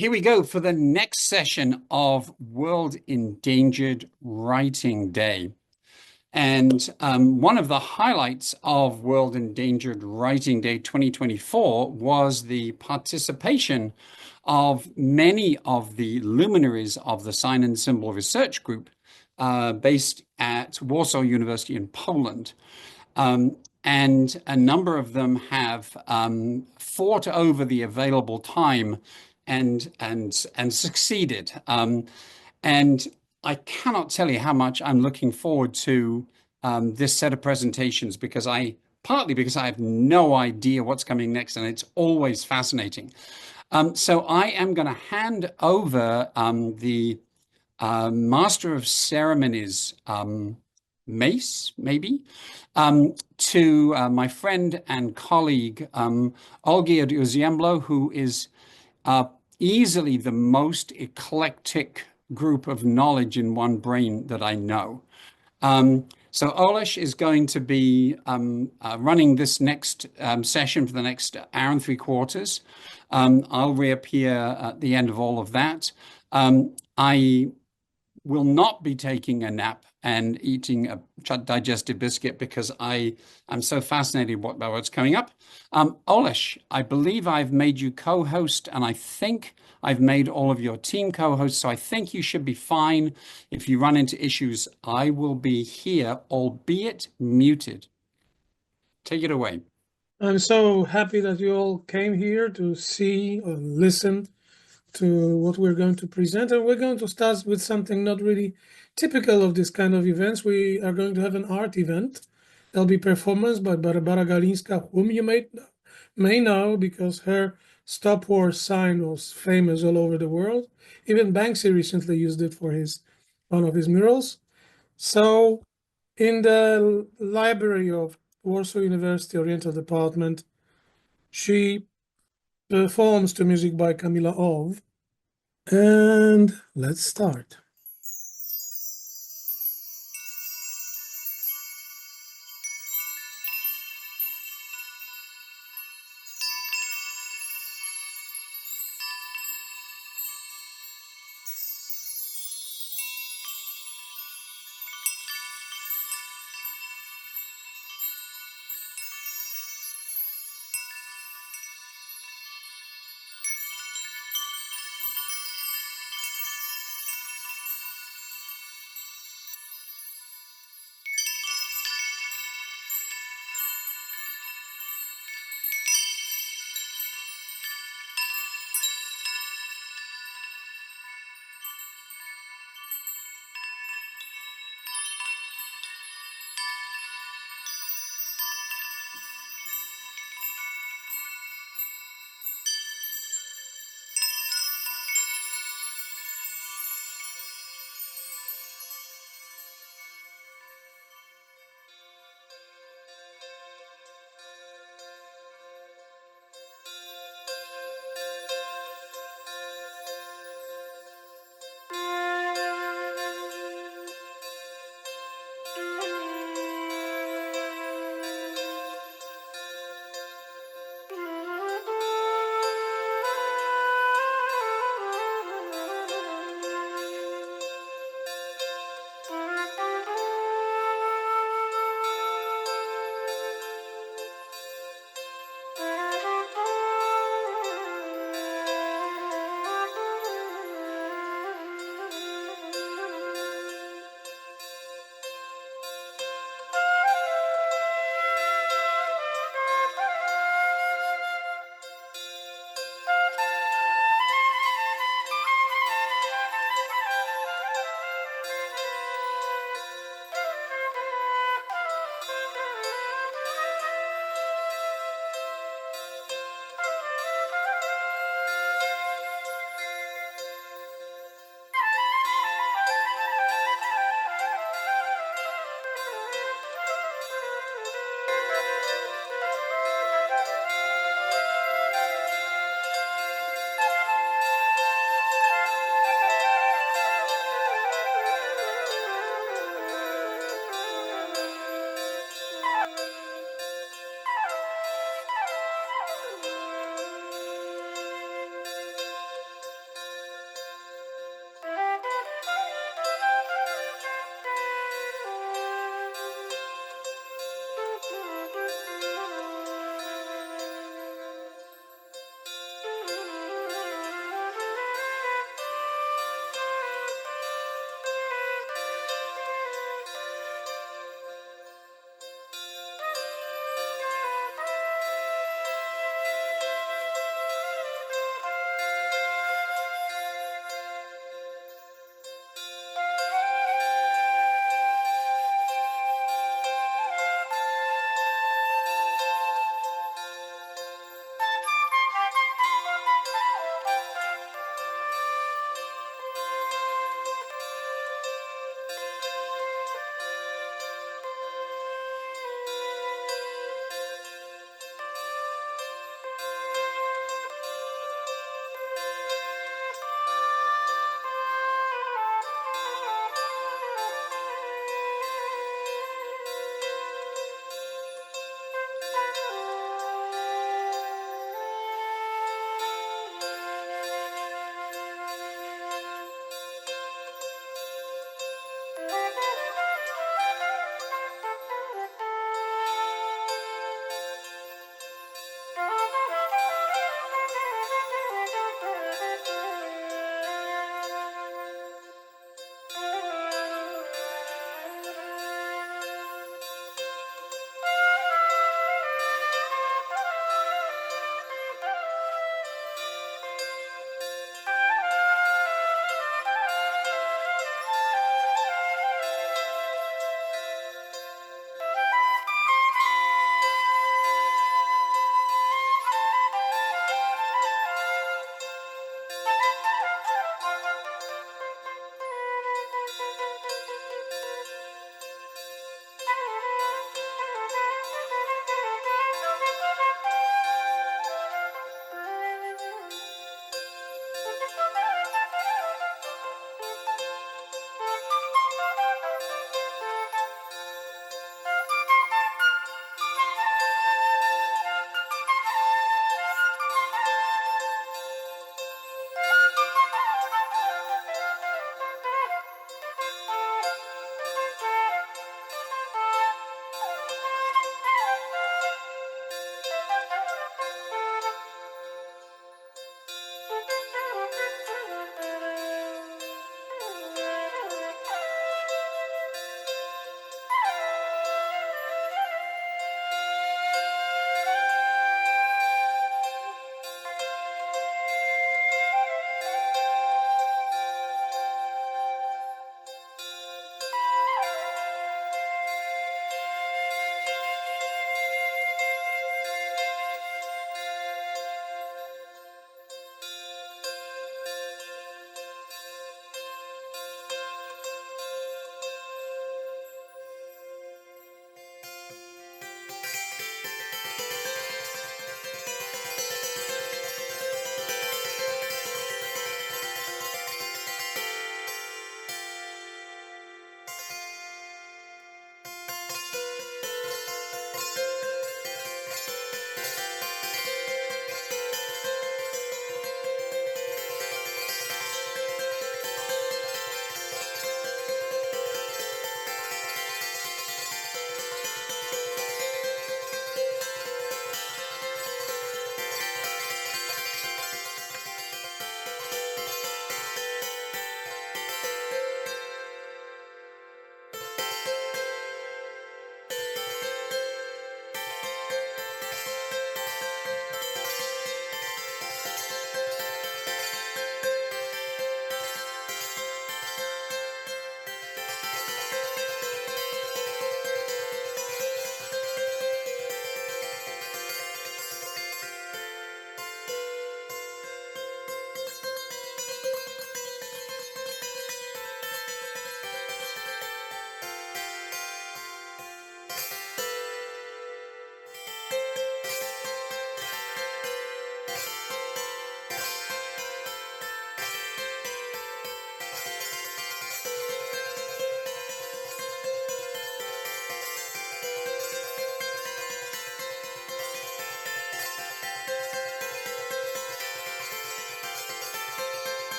Here we go for the next session of World Endangered Writing Day. And one of the highlights of World Endangered Writing Day 2024 was the participation of many of the luminaries of the Sign and Symbol Research Group based at Warsaw University in Poland. And a number of them have fought over the available time and succeeded. And I cannot tell you how much I'm looking forward to this set of presentations partly because I have no idea what's coming next, and it's always fascinating. So I am going to hand over the Master of Ceremonies mace, maybe, to my friend and colleague Olgierd Uziembło, who is easily the most eclectic group of knowledge in one brain that I know. So Oleś is going to be running this next session for the next hour and 3/4. I'll reappear at the end of all of that. I will not be taking a nap and eating a digestive biscuit because I am so fascinated by what's coming up. Oleś, I believe I've made you co-host, and I think I've made all of your team co-hosts, so I think you should be fine. If you run into issues, I will be here, albeit muted. Take it away. I'm so happy that you all came here to see or listen to what we're going to present. And we're going to start with something not really typical of this kind of events. We are going to have an art event. There'll be performance by Barbara Galińska, whom you may know because her Stop War sign was famous all over the world. Even Banksy recently used it for one of his murals. So in the library of Warsaw University Oriental Department, she performs to music by Kamila Ov. And let's start.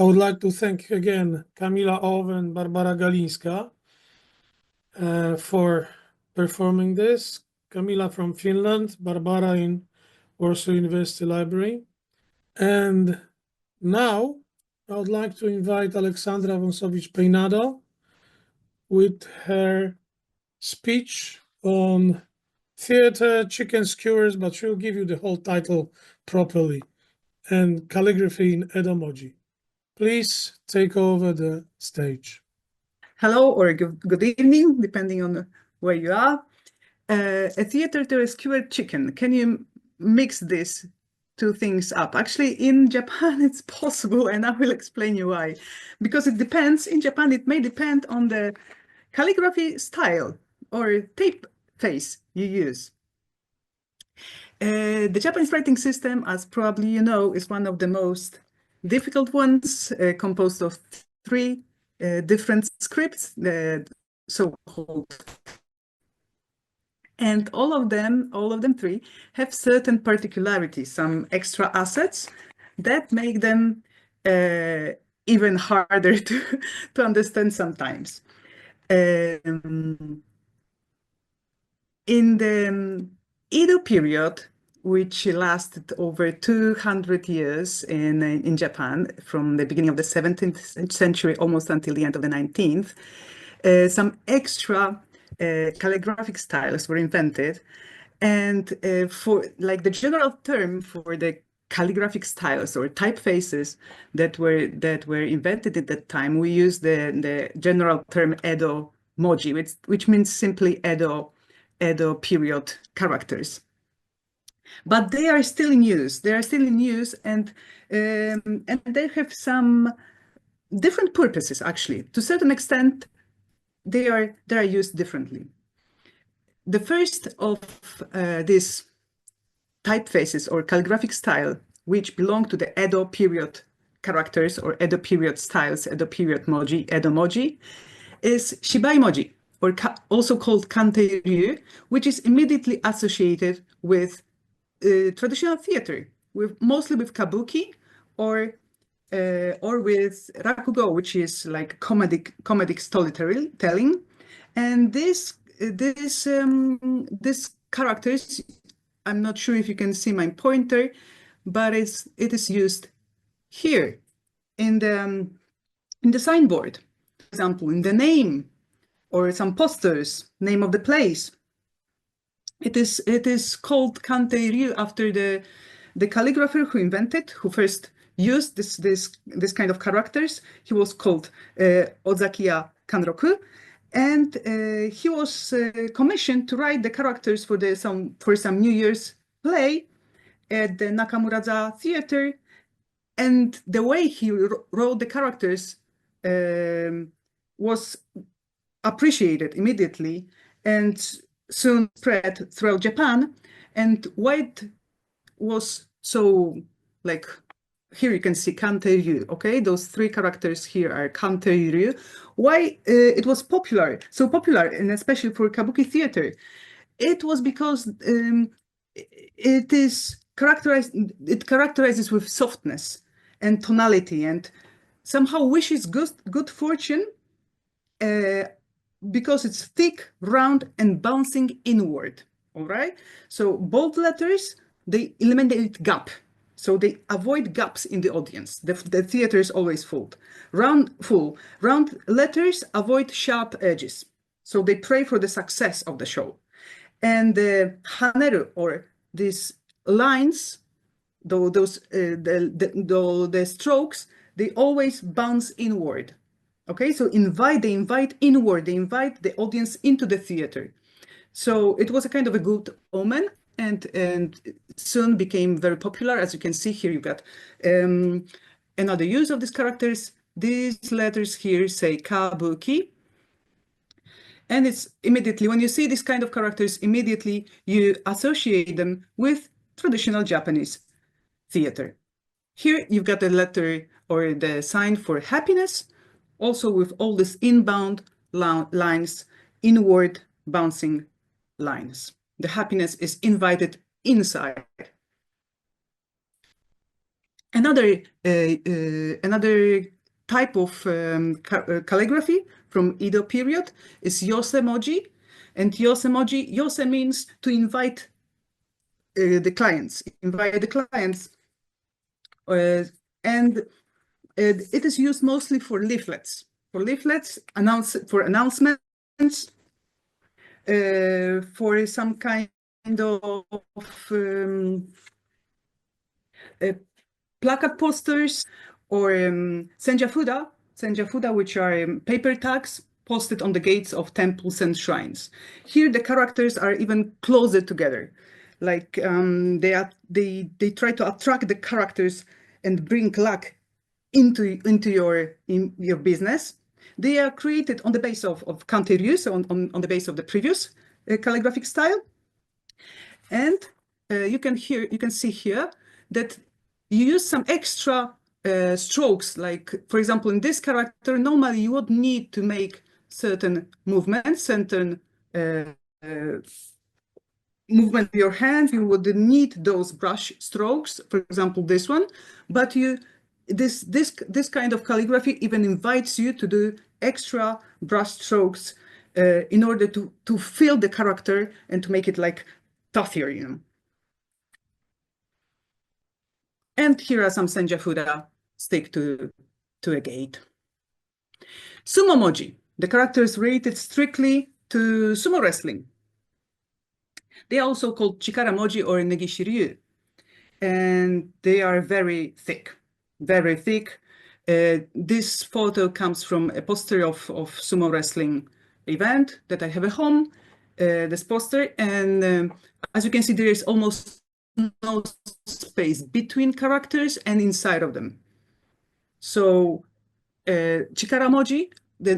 I would like to thank again Kamila Ow and Barbara Galińska for performing this. Kamila from Finland, Barbara in Warsaw University Library. And now I would like to invite Aleksandra Wąsowicz-Peinado with her speech on theater, chicken skewers, but she'll give you the whole title properly, and calligraphy in Edomoji. Please take over the stage. Hello or good evening, depending on where you are. A theater to a skewered chicken. Can you mix these two things up? Actually, in Japan, it's possible, and I will explain you why. Because it depends, in Japan, it may depend on the calligraphy style or typeface you use. The Japanese writing system, as probably you know, is one of the most difficult ones, composed of three different scripts, the so-called, and all of them three have certain particularities, some extra assets that make them even harder to understand sometimes. In the Edo period, which lasted over 200 years in Japan, from the beginning of the 17th century almost until the end of the 19th, some extra calligraphic styles were invented. And for like the general term for the calligraphic styles or typefaces that were invented at that time, we use the general term Edo moji, which means simply Edo period characters. But they are still in use. They are still in use, and they have some different purposes. Actually, to a certain extent, they are used differently. The first of these typefaces or calligraphic style, which belong to the Edo period characters or Edo period styles, Edo period moji, Edo moji, is Shibai moji, or also called Kantei Ryu, which is immediately associated with traditional theater, mostly with kabuki or with rakugo, which is like comedic storytelling. And this characters, I'm not sure if you can see my pointer, but it is used here in the signboard, for example, in the name or some posters, name of the place. It is called Kantei Ryu after the calligrapher who first used this kind of characters. He was called Ozakiya Kanroku, and he was commissioned to write the characters for some New Year's play at the Nakamuraza Theater. And the way he wrote the characters was appreciated immediately and soon spread throughout Japan. And why it was so, like, here you can see Kantei Ryu, okay? Those three characters here are Kantei Ryu. Why it was so popular, and especially for kabuki theater? It was because it characterizes with softness and tonality, and somehow wishes good fortune because it's thick, round, and bouncing inward, all right? So bold letters, they eliminate gap. So they avoid gaps in the audience. The theater is always full. Round letters avoid sharp edges. So they pray for the success of the show. And the haneru, or these lines, the strokes, they always bounce inward. Okay, so they invite inward, they invite the audience into the theater. So it was a kind of a good omen, and soon became very popular. As you can see here, you've got another use of these characters. These letters here say kabuki. And it's immediately, when you see these kind of characters, immediately you associate them with traditional Japanese theater. Here you've got the letter or the sign for happiness, also with all these inbound lines, inward bouncing lines. The happiness is invited inside. Another type of calligraphy from Edo period is yose-moji. And yose-moji, yose means to invite the clients, and it is used mostly for leaflets, announcements, for some kind of placard posters, or senjafuda, which are paper tags posted on the gates of temples and shrines. Here, the characters are even closer together. Like they try to attract the characters and bring luck into your business. They are created on the base of Kanteryu, so on the base of the previous calligraphic style. And you can see here that you use some extra strokes. Like, for example, in this character, normally you would need to make certain movements, certain movement of your hand. You would need those brush strokes, for example, this one. But this kind of calligraphy even invites you to do extra brush strokes in order to fill the character and to make it like tougher, you know. And here are some senjafuda stick to a gate. Sumo-moji. The character is related strictly to sumo wrestling. They are also called chikara-moji or negishiryu, and they are very thick, very thick. This photo comes from a poster of sumo wrestling event that I have at home, this poster, and as you can see, there is almost no space between characters and inside of them. So chikara-moji,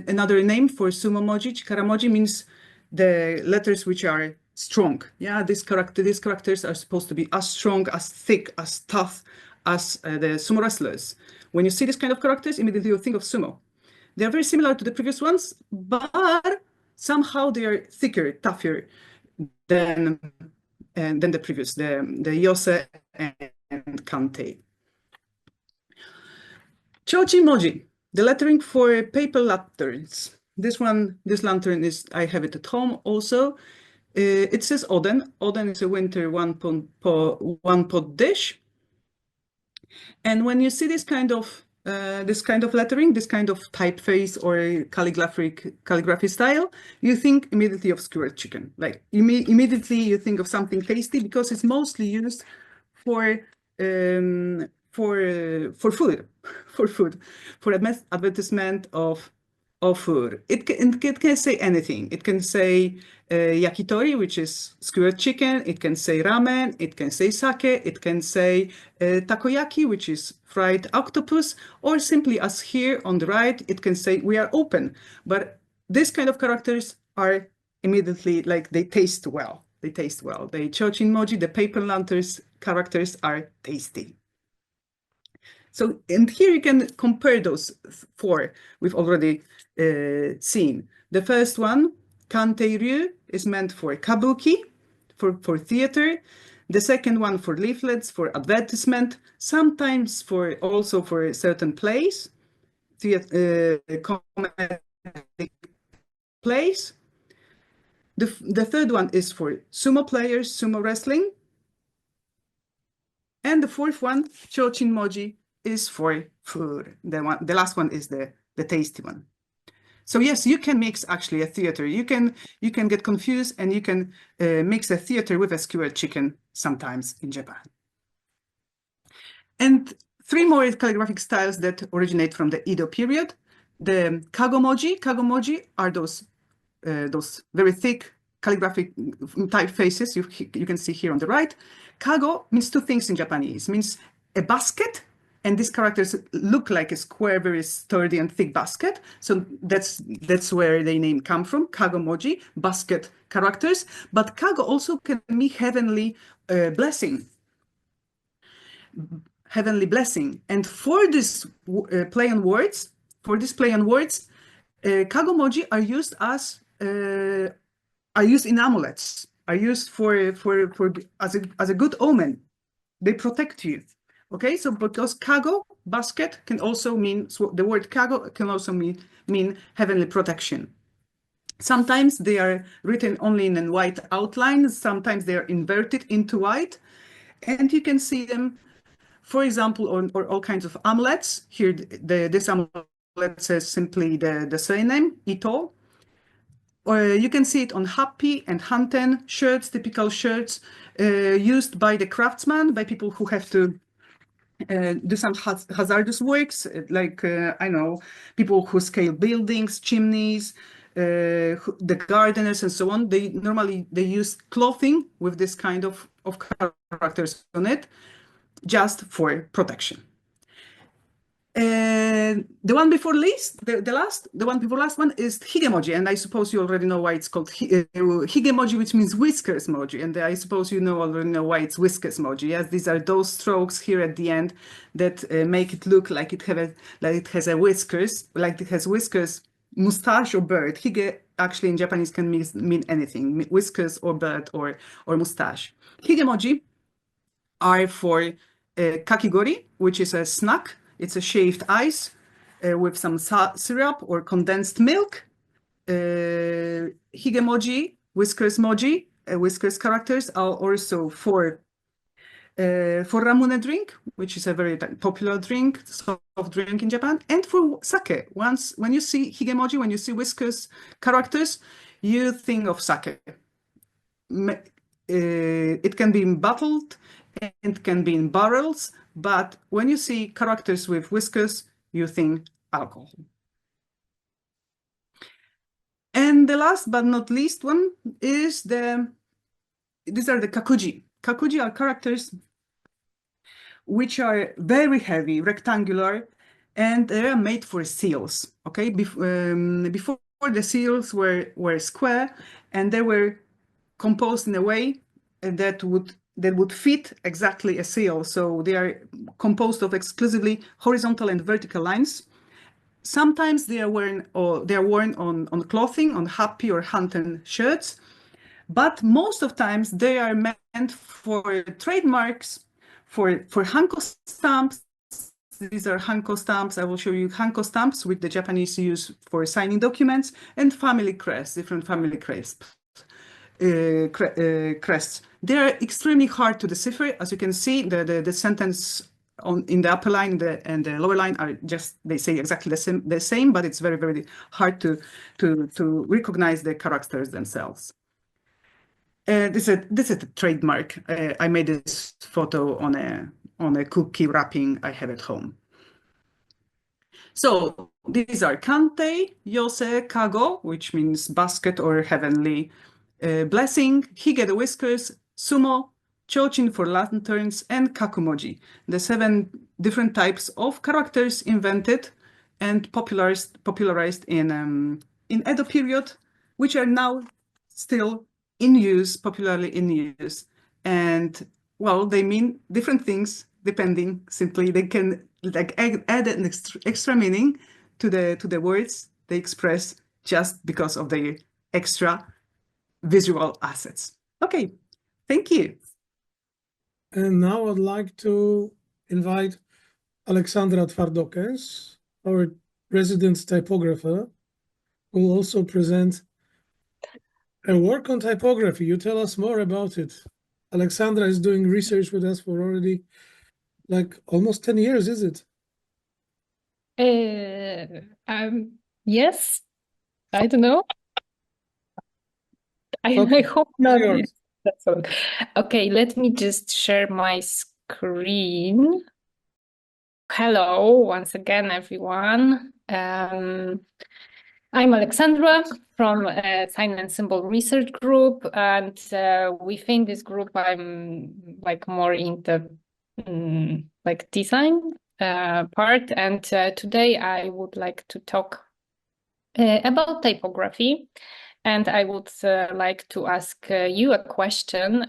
another name for sumo-moji, chikara-moji means the letters which are strong. Yeah, these characters are supposed to be as strong, as thick, as tough as the sumo wrestlers. When you see this kind of characters, immediately you think of sumo. They are very similar to the previous ones, but somehow they are thicker, tougher than the previous, the yose and kantei. Chochin-moji, the lettering for paper lanterns. This lantern is, I have it at home also. It says Oden. Oden is a winter one-pot dish. And when you see this kind of lettering, this kind of typeface or calligraphy style, you think immediately of skewered chicken. Like immediately you think of something tasty because it's mostly used for food, for advertisement of food. It can say anything. It can say yakitori, which is skewered chicken. It can say ramen. It can say sake. It can say takoyaki, which is fried octopus, or simply as here on the right, it can say we are open. But this kind of characters are immediately like they taste well. They taste well. The chochin-moji, the paper lanterns characters are tasty. So, and here you can compare those four we've already seen. The first one, Kantei-ryu, is meant for kabuki, for theater. The second one for leaflets, for advertisement, sometimes also for certain plays, comedic plays. The third one is for sumo players, sumo wrestling. And the fourth one, chochin-moji, is for food. The last one is the tasty one. So yes, you can mix actually a theater. You can get confused and you can mix a theater with a skewered chicken sometimes in Japan. And three more calligraphic styles that originate from the Edo period. The kago-moji. Kago-moji are those very thick calligraphic typefaces you can see here on the right. Kago means two things in Japanese. It means a basket, and these characters look like a square, very sturdy and thick basket. So that's where the name come from, kago-moji, basket characters. But kago also can be heavenly blessing. Heavenly blessing. And for this play on words, kago-moji are used in amulets, are used as a good omen. They protect you. Okay, so because kago basket can also mean, so the word kago can also mean heavenly protection. Sometimes they are written only in a white outline, sometimes they are inverted into white, and you can see them, for example, on all kinds of amulets. Here, this amulet says simply the surname, Ito. Or you can see it on happy and hanten shirts, typical shirts used by the craftsman, by people who have to do some hazardous works, like, I know, people who scale buildings, chimneys, the gardeners and so on. They normally use clothing with this kind of characters on it, just for protection. The one before least, the one before last one is higemoji, and I suppose you already know why it's called higemoji, which means whiskers moji, and I suppose you already know why it's whiskers moji. Yes, these are those strokes here at the end that make it look like it has whiskers, like it has whiskers, mustache or bird. Hige actually in Japanese can mean anything, whiskers or bird or mustache. Higemoji are for kakigori, which is a snack. It's a shaved ice with some syrup or condensed milk. Higemoji, whiskers moji, whiskers characters are also for ramune drink, which is a very popular drink, soft drink in Japan, and for sake. When you see higemoji, when you see whiskers characters, you think of sake. It can be bottled, it can be in barrels, but when you see characters with whiskers, you think alcohol. And the last but not least one is these are the kakuji. Kakuji are characters which are very heavy, rectangular, and they are made for seals. Okay, before the seals were square, and they were composed in a way that would fit exactly a seal. So they are composed of exclusively horizontal and vertical lines. Sometimes they are worn on clothing, on happy or hanten shirts, but most of times they are meant for trademarks, for hanko stamps. These are hanko stamps. I will show you hanko stamps, which the Japanese use for signing documents, and family crests, different family crests. They are extremely hard to decipher. As you can see, the sentence in the upper line and the lower line are just, they say exactly the same, but it's very, very hard to recognize the characters themselves. This is a trademark. I made this photo on a cookie wrapping I have at home. So these are kante, yose, kago, which means basket or heavenly blessing, hige the whiskers, sumo, chochin for lanterns, and kakumoji, the 7 different types of characters invented and popularized in Edo period, which are now still in use, popularly in use. And well, they mean different things depending. Simply, they can like add an extra meaning to the words they express just because of their extra visual assets. Okay, thank you. And now I'd like to invite Aleksandra Twardokęs, our resident typographer, who will also present a work on typography. You tell us more about it. Aleksandra is doing research with us for already like almost 10 years, is it? Yes, I don't know. Okay. I hope not. Yours. That's all. Okay, let me just share my screen. Hello, once again, everyone. I'm Aleksandra from Sign and Symbol Research Group, and within this group, I'm like more in the like design part. And today, I would like to talk about typography. And I would like to ask you a question.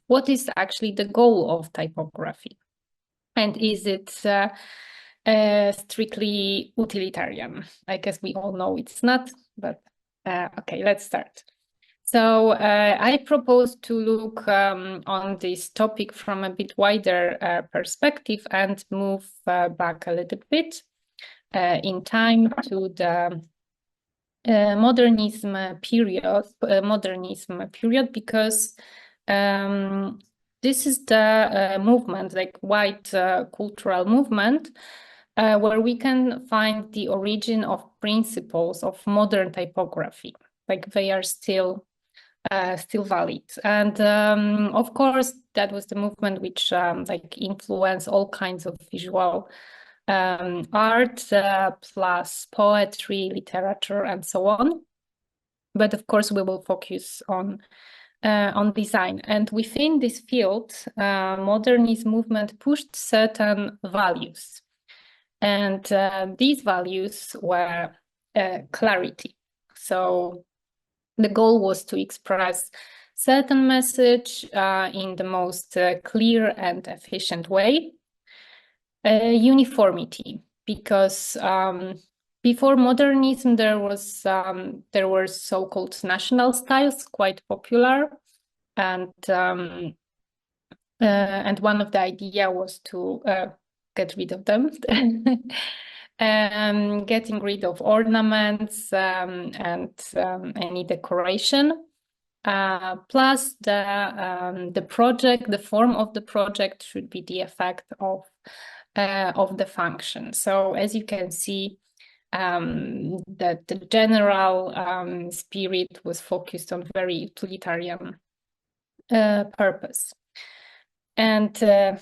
What is actually the goal of typography? And is it strictly utilitarian? I guess we all know it's not, but okay, let's start. So I propose to look on this topic from a bit wider perspective and move back a little bit in time to the modernism period, because this is the movement, like wide cultural movement, where we can find the origin of principles of modern typography. Like they are still valid. And of course, that was the movement which like influenced all kinds of visual art, plus poetry, literature, and so on. But of course, we will focus on design. And within this field, modernist movement pushed certain values. And these values were clarity. So the goal was to express certain message in the most clear and efficient way. Uniformity, because before modernism there were so-called national styles quite popular, and one of the idea was to get rid of them. Getting rid of ornaments and any decoration, plus the project, the form of the project should be the effect of the function. So as you can see, that the general spirit was focused on very utilitarian purpose. And the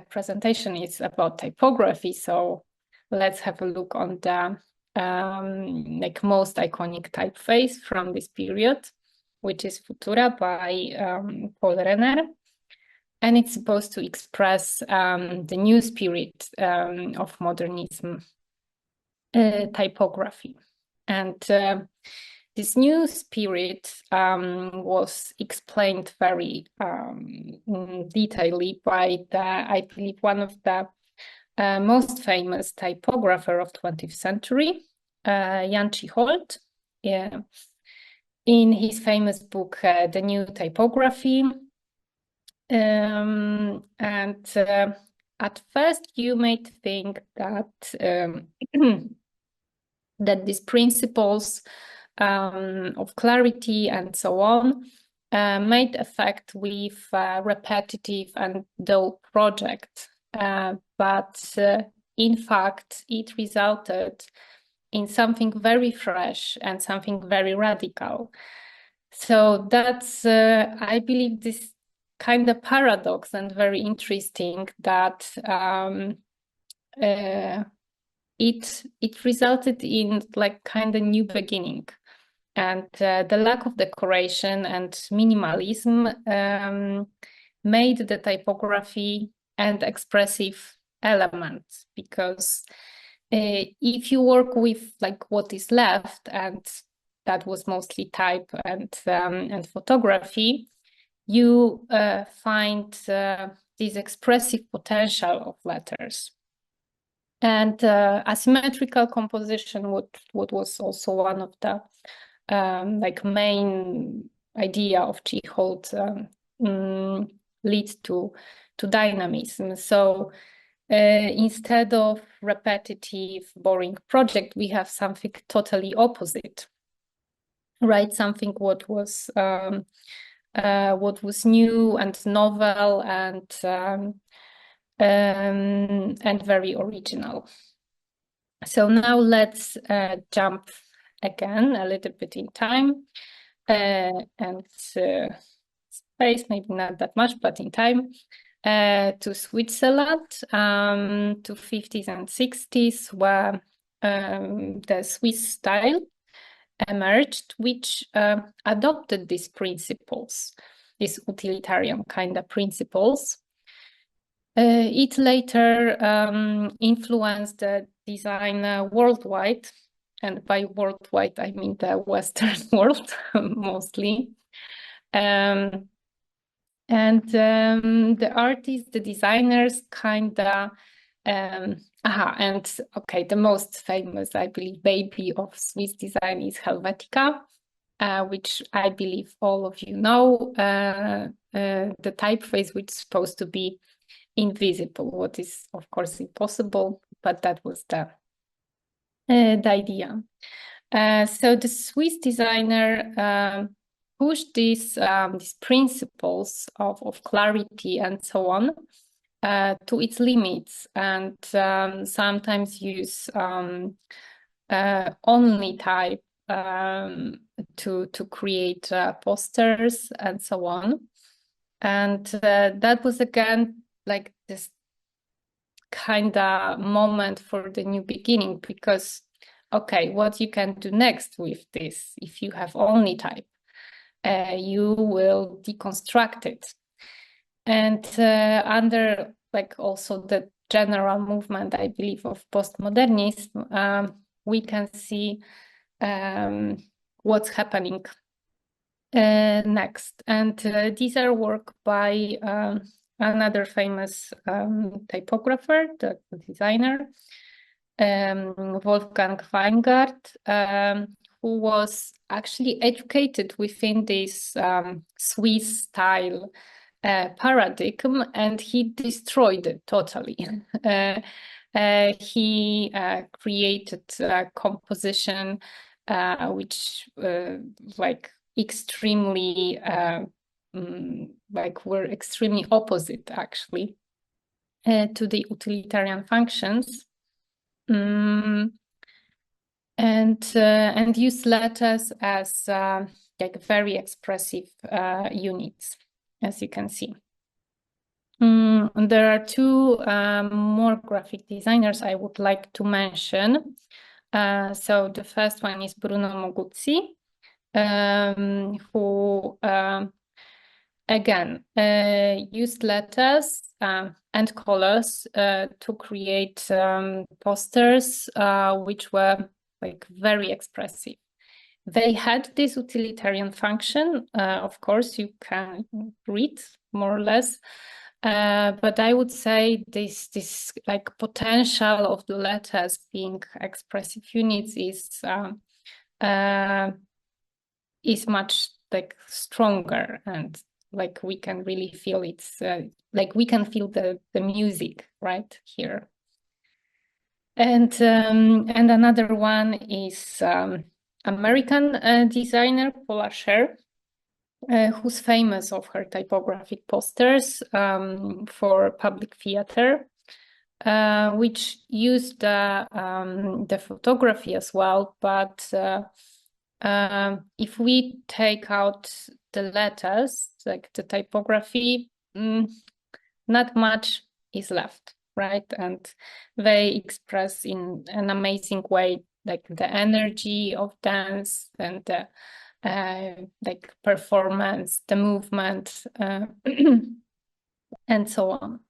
presentation is about typography, so let's have a look on the like most iconic typeface from this period, which is Futura by Paul Renner. And it's supposed to express the new spirit of modernism typography. And this new spirit was explained very detailedly by I believe, one of the most famous typographer of 20th century, Jan Tschichold, in his famous book, The New Typography. And at first you might think that that these principles of clarity and so on made effect with repetitive and dull project. But in fact, it resulted in something very fresh and something very radical. So that's, I believe, this kind of paradox and very interesting that it resulted in like kind of new beginning. And the lack of decoration and minimalism made the typography and expressive elements, because if you work with like what is left, and that was mostly type and photography, you find this expressive potential of letters. And asymmetrical composition, what was also one of the like main idea of Tschichold, leads to dynamism. So instead of repetitive, boring project, we have something totally opposite, right? Something what was new and novel and very original. So now let's jump again a little bit in time and space, maybe not that much, but in time, to Switzerland, to 50s and 60s, where the Swiss style emerged, which adopted these principles, these utilitarian kind of principles. It later influenced the design worldwide, and by worldwide I mean the Western world mostly. And the artists, the designers, kinda and okay, the most famous, I believe, baby of Swiss design is Helvetica, which I believe all of you know, the typeface which is supposed to be invisible, what is of course impossible, but that was the idea. So the Swiss designer pushed these principles of clarity and so on to its limits, and sometimes use only type to create posters and so on. And that was again like this kind of moment for the new beginning, because okay, what you can do next with this, if you have only type, you will deconstruct it. And under like also the general movement, I believe, of postmodernism, we can see what's happening next. And these are work by another famous typographer, the designer, Wolfgang Weingart, who was actually educated within this Swiss style paradigm, and he destroyed it totally. He created a composition which like extremely like were extremely opposite actually to the utilitarian functions, and use letters as like very expressive units, as you can see. There are two more graphic designers I would like to mention. So the first one is Bruno Moguzzi, who again used letters and colors to create posters which were like very expressive. They had this utilitarian function, of course, you can read more or less, but I would say this like potential of the letters being expressive units is much like stronger, and like we can really feel it's like we can feel the music right here. And another one is American designer Paula Scher, who's famous of her typographic posters for public theater, which used the photography as well. But if we take out the letters, like the typography, not much is left, right? And they express in an amazing way like the energy of dance and the like performance, the movement, and so on.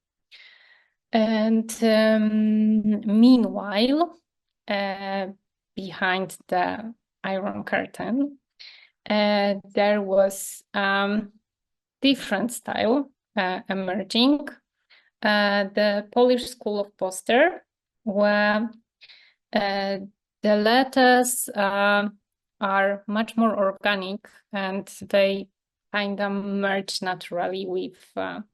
And meanwhile, behind the Iron Curtain, there was different style emerging. The Polish school of poster, where the letters are much more organic and they kind of merge naturally with the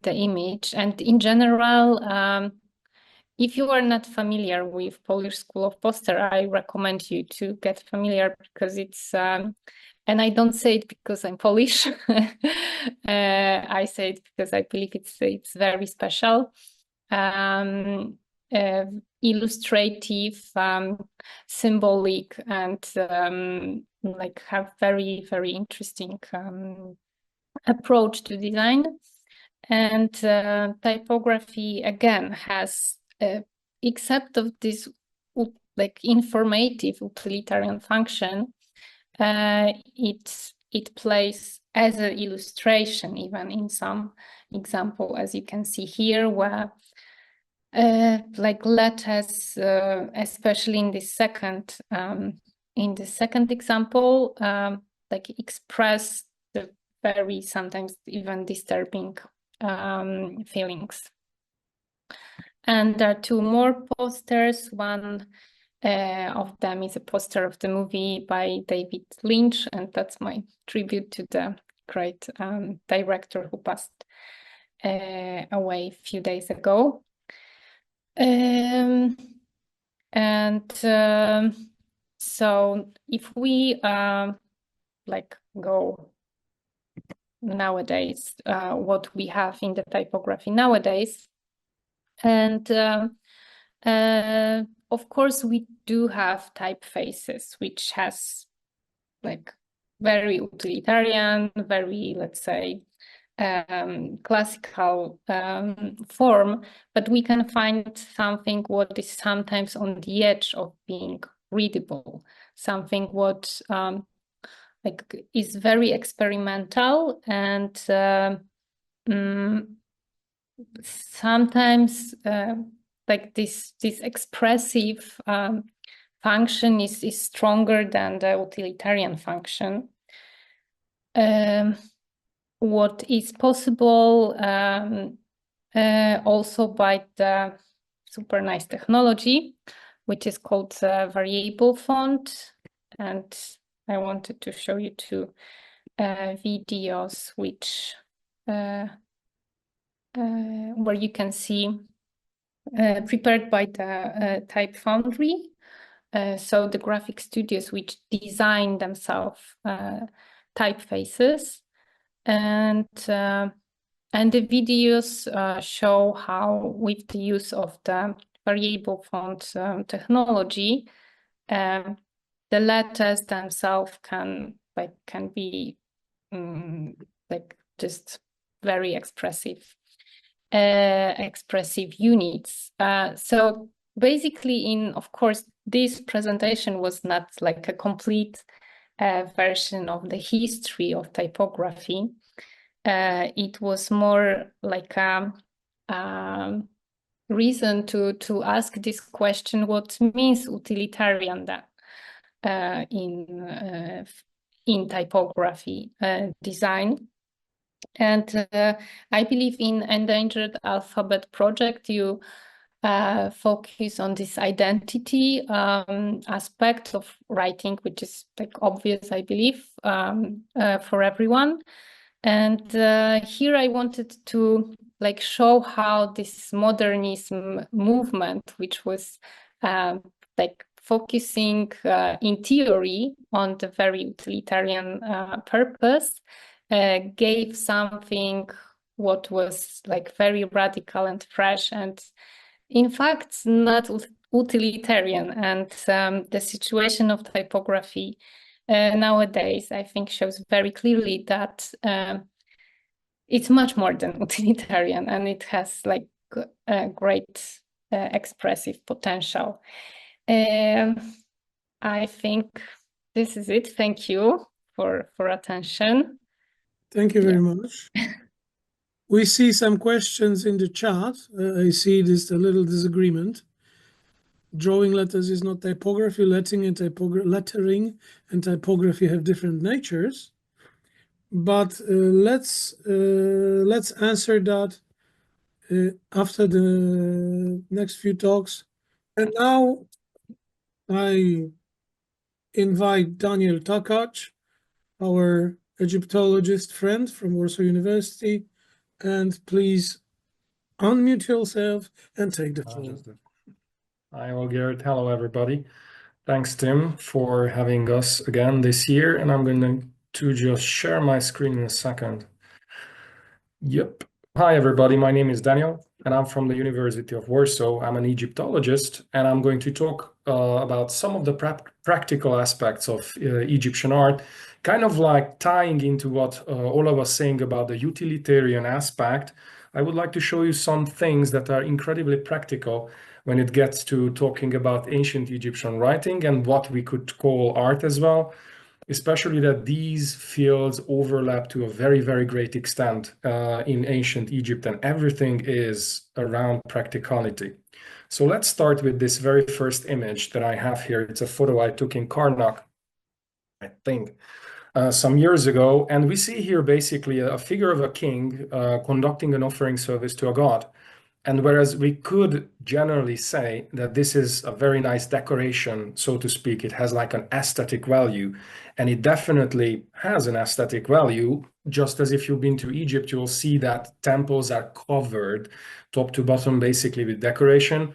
image. And in general, if you are not familiar with Polish school of poster, I recommend you to get familiar, because it's and I don't say it because I'm Polish. I say it because I believe it's very special, illustrative, symbolic, and like have very, very interesting approach to design. And typography again has, except of this like informative utilitarian function, it plays as an illustration even in some example, as you can see here, where like letters, especially in the second example, like express the very sometimes even disturbing feelings. And there are two more posters. One of them is a poster of the movie by David Lynch, and that's my tribute to the great director who passed away a few days ago. So if we like go nowadays, what we have in the typography nowadays, and of course we do have typefaces, which has like very utilitarian, very, let's say, classical form, but we can find something what is sometimes on the edge of being readable, something what like is very experimental, and sometimes like this expressive function is stronger than the utilitarian function. What is possible also by the super nice technology, which is called variable font. And I wanted to show you two videos which where you can see prepared by the Type Foundry. So the graphic studios which design themselves typefaces, and the videos show how, with the use of the variable font technology, the letters themselves can be like just very expressive units. So basically, of course, this presentation was not like a complete version of the history of typography. It was more like a reason to ask this question: what means utilitarian then in typography design? And I believe in Endangered Alphabet project, you focus on this identity aspect of writing, which is like obvious, I believe, for everyone. And here I wanted to like show how this modernism movement, which was like focusing in theory on the very utilitarian purpose, gave something what was like very radical and fresh, and in fact not utilitarian. And the situation of typography nowadays, I think, shows very clearly that it's much more than utilitarian, and it has like a great expressive potential. I think this is it. Thank you for attention. Thank you very much. We see some questions in the chat. I see this a little disagreement. Drawing letters is not typography. Lettering and typography have different natures. But let's answer that after the next few talks. And now I invite Daniel Takacs, our Egyptologist friend from Warsaw University, and please unmute yourself and take the floor. Hi, Olgierd. Hello, everybody. Thanks, Tim, for having us again this year. And I'm going to just share my screen in a second. Yep. Hi, everybody. My name is Daniel, and I'm from the University of Warsaw. I'm an Egyptologist, and I'm going to talk about some of the practical aspects of Egyptian art, kind of like tying into what Ola was saying about the utilitarian aspect. I would like to show you some things that are incredibly practical when it gets to talking about ancient Egyptian writing and what we could call art as well, especially that these fields overlap to a very, very great extent in ancient Egypt, and everything is around practicality. So let's start with this very first image that I have here. It's a photo I took in Karnak, I think, some years ago. And we see here basically a figure of a king conducting an offering service to a god. And whereas we could generally say that this is a very nice decoration, so to speak, it has like an aesthetic value, and it definitely has an aesthetic value. Just as if you've been to Egypt, you'll see that temples are covered top to bottom, basically with decoration.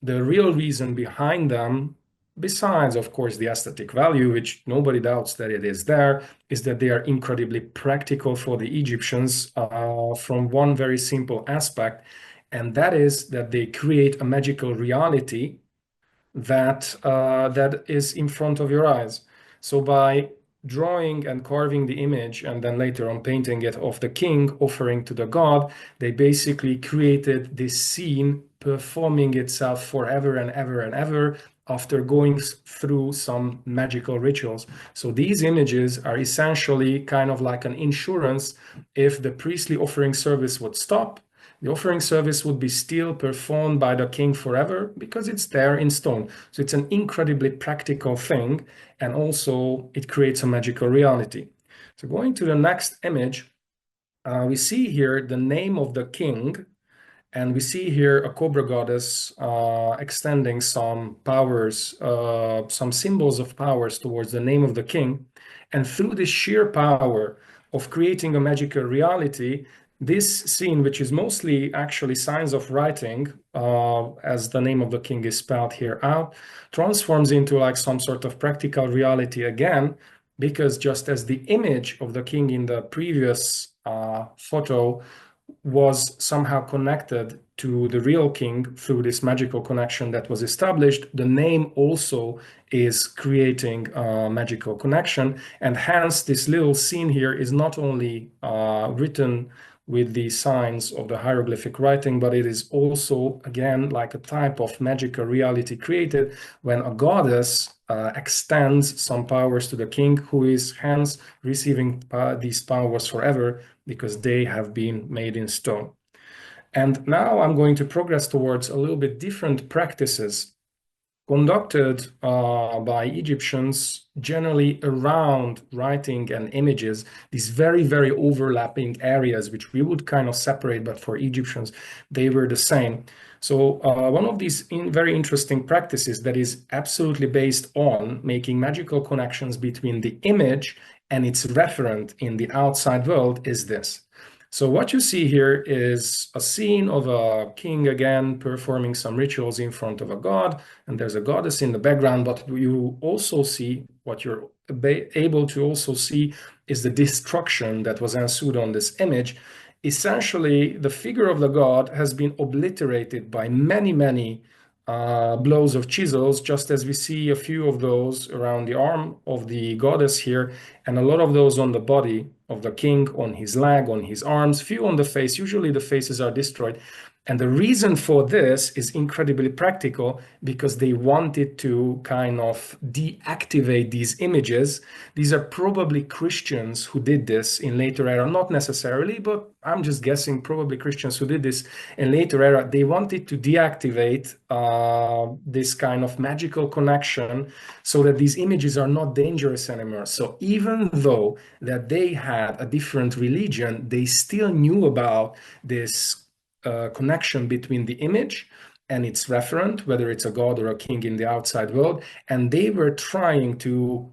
The real reason behind them, besides, of course, the aesthetic value, which nobody doubts that it is there, is that they are incredibly practical for the Egyptians from one very simple aspect. And that is that they create a magical reality that that is in front of your eyes. So by drawing and carving the image and then later on painting it of the king offering to the god, they basically created this scene performing itself forever and ever and ever after going through some magical rituals. So these images are essentially kind of like an insurance. If the priestly offering service would stop, the offering service would be still performed by the king forever because it's there in stone. So it's an incredibly practical thing, and also it creates a magical reality. So going to the next image, we see here the name of the king, and we see here a cobra goddess extending some powers, some symbols of powers towards the name of the king. And through this sheer power of creating a magical reality, this scene, which is mostly actually signs of writing, as the name of the king is spelled here out, transforms into like some sort of practical reality again, because just as the image of the king in the previous photo was somehow connected to the real king through this magical connection that was established, the name also is creating a magical connection. And hence this little scene here is not only written with the signs of the hieroglyphic writing, but it is also, again, like a type of magical reality created when a goddess extends some powers to the king, who is hence receiving these powers forever because they have been made in stone. And now I'm going to progress towards a little bit different practices conducted by Egyptians generally around writing and images, these very, very overlapping areas, which we would kind of separate, but for Egyptians, they were the same. So one of these very interesting practices that is absolutely based on making magical connections between the image and its referent in the outside world is this. So what you see here is a scene of a king again performing some rituals in front of a god, and there's a goddess in the background, but you also see, what you're able to also see is the destruction that was ensued on this image. Essentially, the figure of the god has been obliterated by many, many blows of chisels, just as we see a few of those around the arm of the goddess here, and a lot of those on the body of the king, on his leg, on his arms, few on the face. Usually the faces are destroyed. And the reason for this is incredibly practical, because they wanted to kind of deactivate these images. These are probably Christians who did this in later era, not necessarily, but I'm just guessing probably Christians who did this in later era. They wanted to deactivate this kind of magical connection so that these images are not dangerous anymore. So even though that they had a different religion, they still knew about this connection between the image and its referent, whether it's a god or a king in the outside world, and they were trying to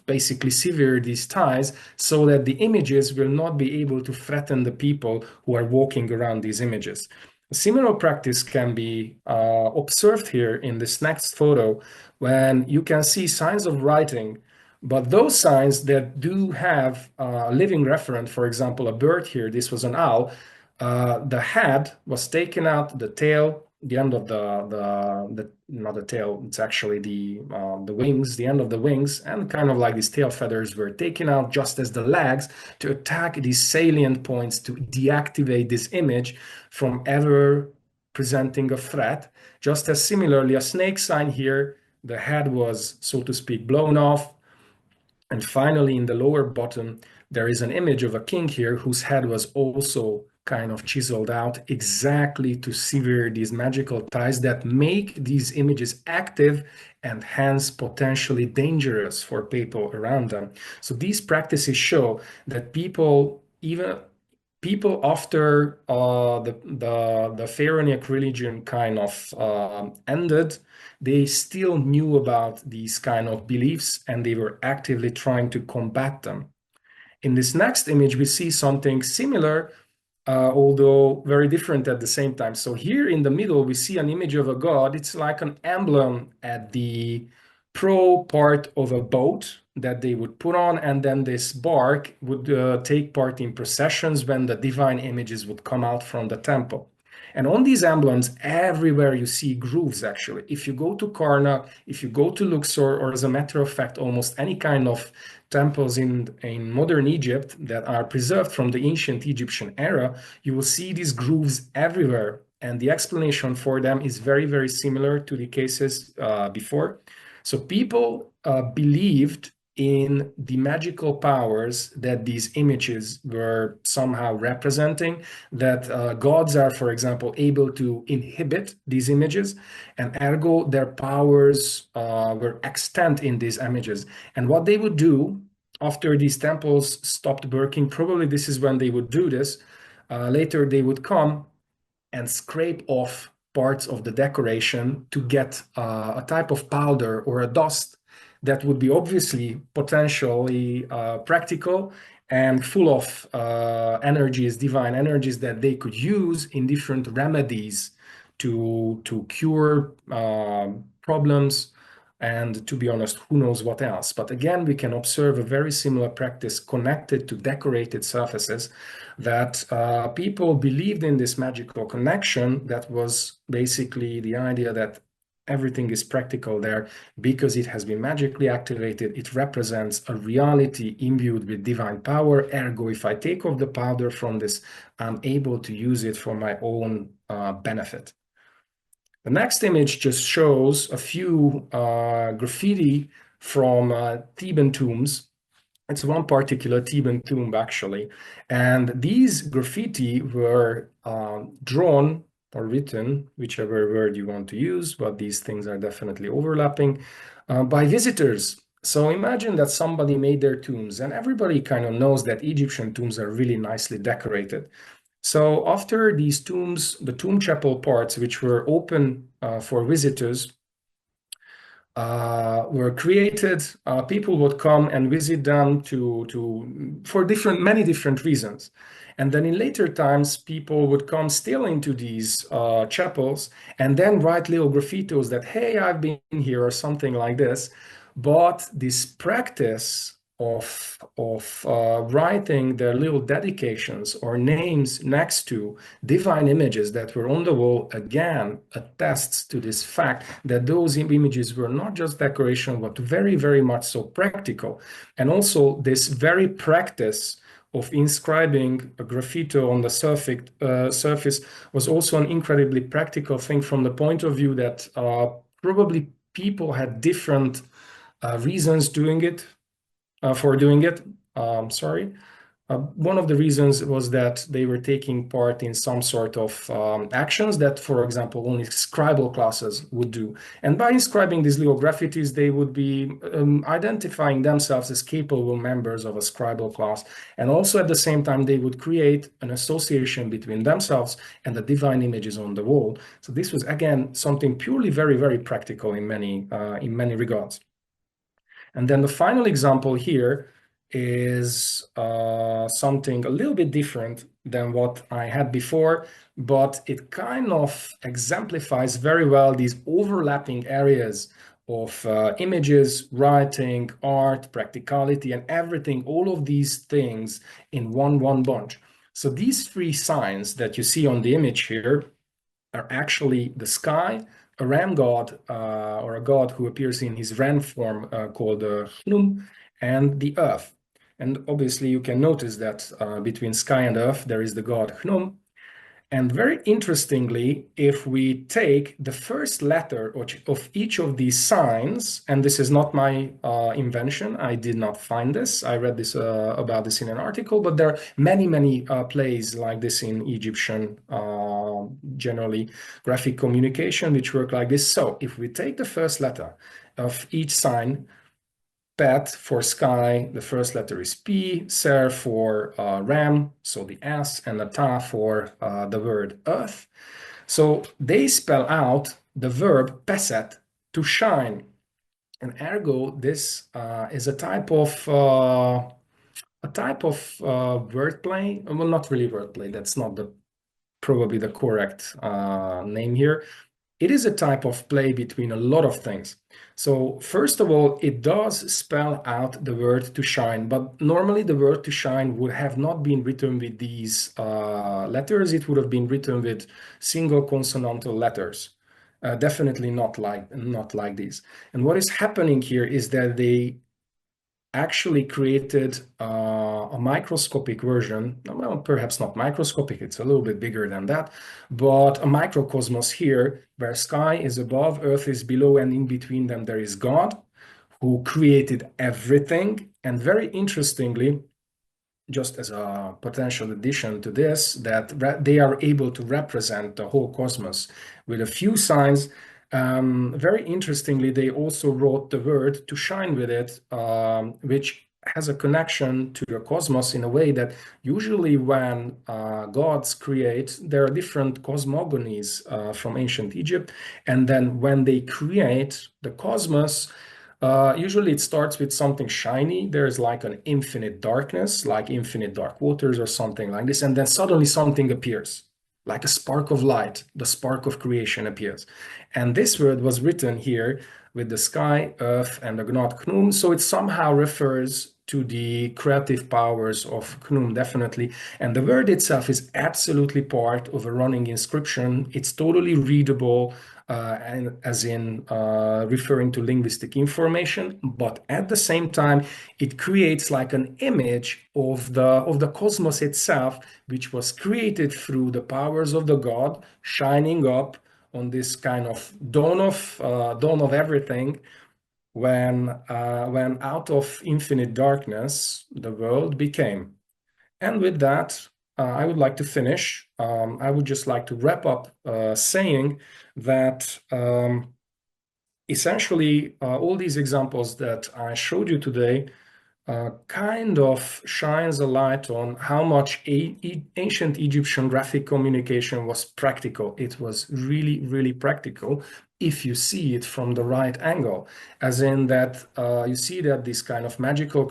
basically sever these ties so that the images will not be able to threaten the people who are walking around these images. A similar practice can be observed here in this next photo, when you can see signs of writing, but those signs that do have a living referent, for example, a bird here, this was an owl, the head was taken out, the tail, the end of the not the tail, it's actually the wings, the end of the wings, and kind of like these tail feathers were taken out, just as the legs, to attack these salient points, to deactivate this image from ever presenting a threat. Just as similarly, a snake sign here, the head was, so to speak, blown off. And finally, in the lower bottom, there is an image of a king here whose head was also kind of chiseled out, exactly to sever these magical ties that make these images active and hence potentially dangerous for people around them. So these practices show that people, even people after the Pharaonic religion kind of ended, they still knew about these kind of beliefs and they were actively trying to combat them. In this next image, we see something similar, although very different at the same time. So here in the middle, we see an image of a god. It's like an emblem at the prow part of a boat that they would put on, and then this bark would take part in processions when the divine images would come out from the temple. And on these emblems, everywhere you see grooves, actually. If you go to Karnak, if you go to Luxor, or as a matter of fact, almost any kind of temples in modern Egypt that are preserved from the ancient Egyptian era, you will see these grooves everywhere. And the explanation for them is very, very similar to the cases before. So people believed in the magical powers that these images were somehow representing, that gods are, for example, able to inhibit these images, and ergo their powers were extant in these images. And what they would do after these temples stopped working, probably this is when they would do this, later they would come and scrape off parts of the decoration to get a type of powder or a dust that would be obviously potentially practical and full of energies, divine energies that they could use in different remedies to cure problems, and to be honest, who knows what else. But again, we can observe a very similar practice connected to decorated surfaces, that people believed in this magical connection. That was basically the idea that everything is practical there because it has been magically activated. It represents a reality imbued with divine power. Ergo, if I take off the powder from this, I'm able to use it for my own benefit. The next image just shows a few graffiti from Theban tombs. It's one particular Theban tomb, actually. And these graffiti were drawn or written, whichever word you want to use, but these things are definitely overlapping, by visitors. So imagine that somebody made their tombs, and everybody kind of knows that Egyptian tombs are really nicely decorated. So after these tombs, the tomb chapel parts, which were open for visitors, were created, people would come and visit them for many different reasons. And then in later times, people would come still into these chapels and then write little graffitos that, hey, I've been here, or something like this. But this practice of writing their little dedications or names next to divine images that were on the wall, again, attests to this fact that those images were not just decoration, but very, very much so practical. And also this very practice of inscribing a graffito on the surface was also an incredibly practical thing from the point of view that probably people had different reasons for doing it. One of the reasons was that they were taking part in some sort of actions that, for example, only scribal classes would do. And by inscribing these little graffitis, they would be identifying themselves as capable members of a scribal class. And also at the same time, they would create an association between themselves and the divine images on the wall. So this was, again, something purely very, very practical in many regards. And then the final example here is something a little bit different than what I had before, but it kind of exemplifies very well these overlapping areas of images, writing, art, practicality, and everything, all of these things in one bunch. So these three signs that you see on the image here are actually the sky, a ram god, or a god who appears in his ram form called Hnum, and the earth. And obviously you can notice that between sky and earth, there is the god Hnum. And very interestingly, if we take the first letter of each of these signs, and this is not my invention, I did not find this, I read this about this in an article, but there are many plays like this in Egyptian, generally graphic communication, which work like this. So if we take the first letter of each sign, Pet for sky, the first letter is P, Ser for ram, so the S, and the Ta for the word earth. So they spell out the verb peset, to shine. And ergo, this is a type of wordplay. Well, not really wordplay. That's not probably the correct name here. It is a type of play between a lot of things. So first of all, it does spell out the word to shine, but normally the word to shine would have not been written with these letters. It would have been written with single consonantal letters. Definitely not like these. And what is happening here is that they actually created a microscopic version, well, perhaps not microscopic, it's a little bit bigger than that, but a microcosmos here, where sky is above, earth is below, and in between them there is God, who created everything. And very interestingly, just as a potential addition to this, that they are able to represent the whole cosmos with a few signs. Very interestingly, they also wrote the word to shine with it, which has a connection to the cosmos in a way that usually when gods create, there are different cosmogonies from ancient Egypt. And then when they create the cosmos, usually it starts with something shiny. There's like an infinite darkness, like infinite dark waters or something like this. And then suddenly something appears, like a spark of light. The spark of creation appears. And this word was written here with the sky, earth, and the gnot knum. So it somehow refers to the creative powers of knum, definitely. And the word itself is absolutely part of a running inscription. It's totally readable, and as in referring to linguistic information, but at the same time, it creates like an image of the cosmos itself, which was created through the powers of the god shining up on this kind of dawn of everything, when out of infinite darkness the world became. And with that, I would like to finish. I would just like to wrap up saying that essentially all these examples that I showed you today kind of shines a light on how much ancient Egyptian graphic communication was practical. It was really, really practical if you see it from the right angle, as in that you see that this kind of magical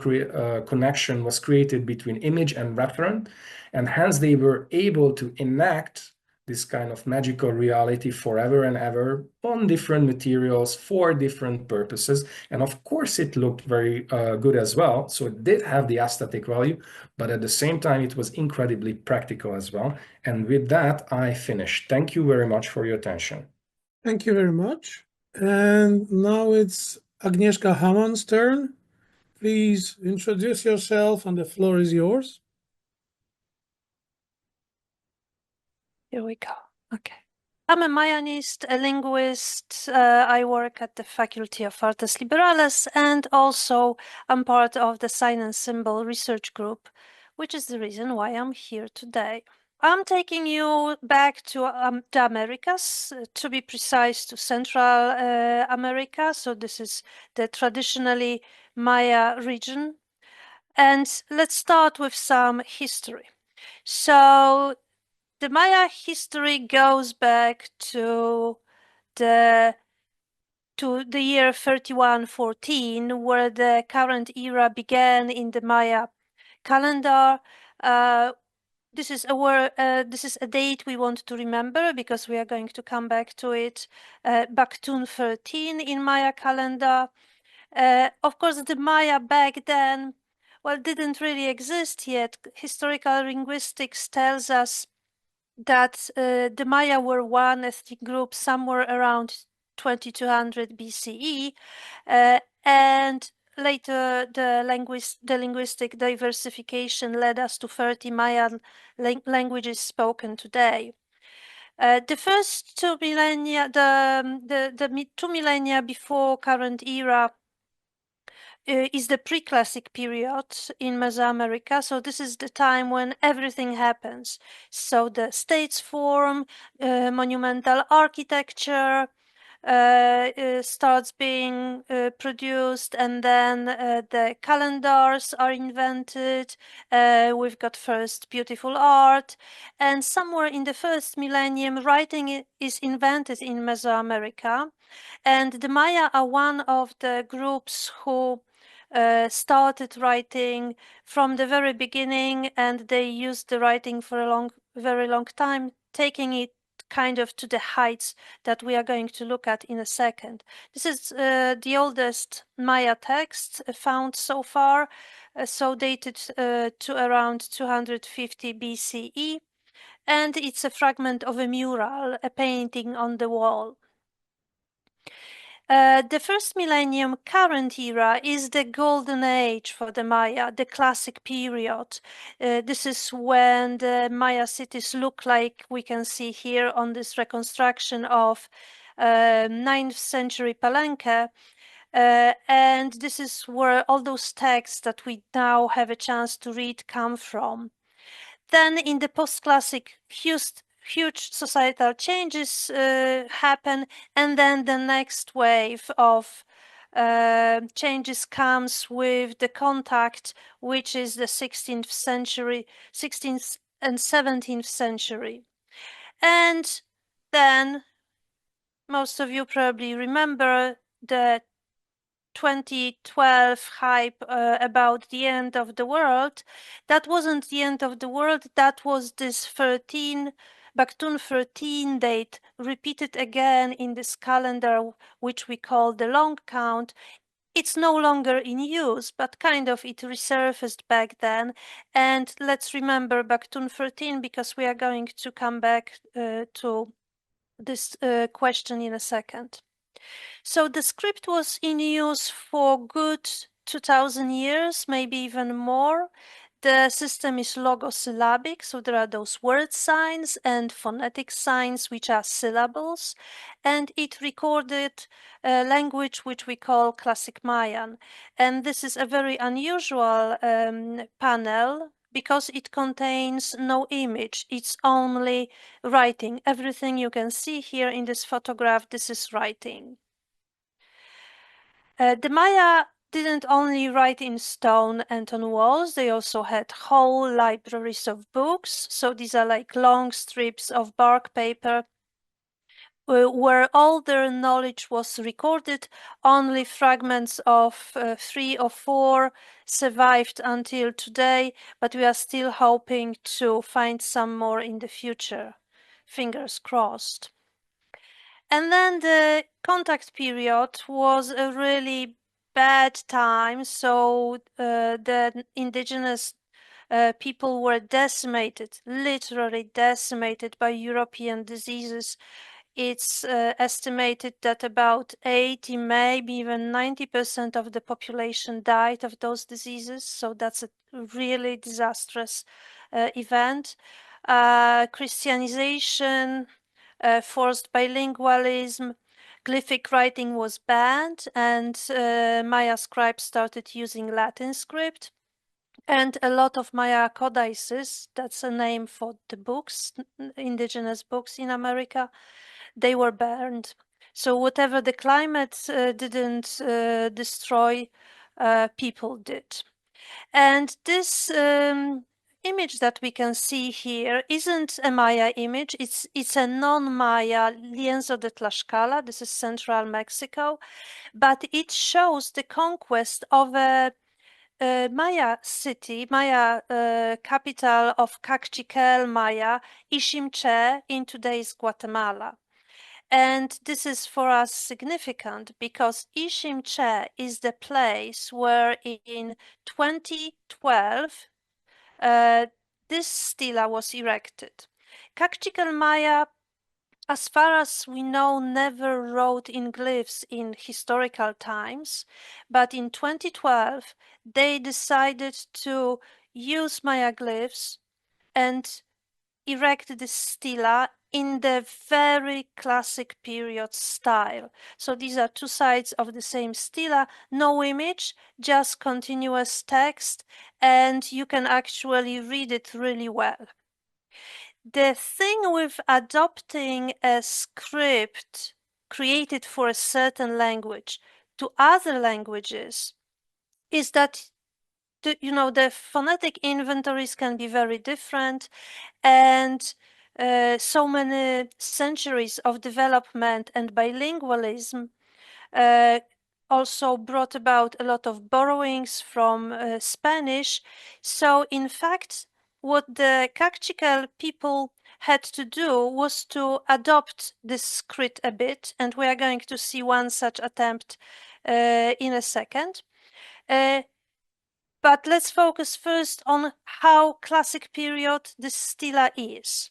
connection was created between image and referent, and hence they were able to enact this kind of magical reality forever and ever on different materials for different purposes. And of course, it looked very good as well. So it did have the aesthetic value, but at the same time, it was incredibly practical as well. And with that, I finished. Thank you very much for your attention. Thank you very much. And now it's Agnieszka Hamann's turn. Please introduce yourself and the floor is yours. Here we go. Okay. I'm a Mayanist, a linguist. I work at the Faculty of Artes Liberales, and also I'm part of the Sign and Symbol Research Group, which is the reason why I'm here today. I'm taking you back to the Americas, to be precise, to Central America. So this is the traditionally Maya region. And let's start with some history. So the Maya history goes back to the year 3114, where the current era began in the Maya calendar. This is a date we want to remember because we are going to come back to it. Baktun 13 in Maya calendar. Of course, the Maya back then, well, didn't really exist yet. Historical linguistics tells us that the Maya were one ethnic group somewhere around 2200 BCE, and later the linguistic diversification led us to 30 Mayan languages spoken today. The first 2 millennia, the 2 millennia before current era, is the pre-classic period in Mesoamerica. So this is the time when everything happens. So the states form, monumental architecture, starts being produced, and then the calendars are invented. We've got first beautiful art, and somewhere in the first millennium, writing is invented in Mesoamerica. And the Maya are one of the groups who started writing from the very beginning, and they used the writing for a very long time, taking it kind of to the heights that we are going to look at in a second. This is the oldest Maya text found so far, so dated to around 250 BCE, and it's a fragment of a mural, a painting on the wall. The first millennium, current era, is the golden age for the Maya, the classic period. This is when the Maya cities look like we can see here on this reconstruction of 9th century Palenque. And this is where all those texts that we now have a chance to read come from. Then in the post-classic, huge societal changes happen, and then the next wave of changes comes with the contact, which is the 16th century, 16th and 17th century. And then most of you probably remember the 2012 hype about the end of the world. That wasn't the end of the world, that was this Baktun 13 date repeated again in this calendar, which we call the long count. It's no longer in use, but kind of it resurfaced back then. And let's remember Baktun 13 because we are going to come back to this question in a second. So the script was in use for good 2000 years, maybe even more. The system is logosyllabic, so there are those word signs and phonetic signs, which are syllables, and it recorded a language which we call Classic Mayan. And this is a very unusual panel because it contains no image, it's only writing. Everything you can see here in this photograph, this is writing. The Maya didn't only write in stone and on walls, they also had whole libraries of books. So these are like long strips of bark paper where all their knowledge was recorded. Only fragments of 3 or 4 survived until today, but we are still hoping to find some more in the future. Fingers crossed. And then the contact period was a really bad time, so the indigenous people were decimated, literally decimated by European diseases. It's estimated that about 80, maybe even 90% of the population died of those diseases, so that's a really disastrous event. Christianization, forced bilingualism, glyphic writing was banned, and Maya scribes started using Latin script. And a lot of Maya codices, that's a name for the books, indigenous books in America, they were burned. So whatever the climate didn't destroy, people did. And this image that we can see here isn't a Maya image, it's a non-Maya lienzo de Tlaxcala, this is central Mexico, but it shows the conquest of a Maya city, Maya capital of Cachiquel Maya, Iximché, in today's Guatemala. And this is for us significant because Iximché is the place where in 2012 this stela was erected. Cachiquel Maya, as far as we know, never wrote in glyphs in historical times, but in 2012 they decided to use Maya glyphs and erect this stela in the very classic period style. So these are two sides of the same stela, no image, just continuous text, and you can actually read it really well. The thing with adopting a script created for a certain language to other languages is that the phonetic inventories can be very different, and so many centuries of development and bilingualism also brought about a lot of borrowings from Spanish. So in fact, what the Kakchikel people had to do was to adopt this script a bit, and we are going to see one such attempt in a second. But let's focus first on how classic period this stela is.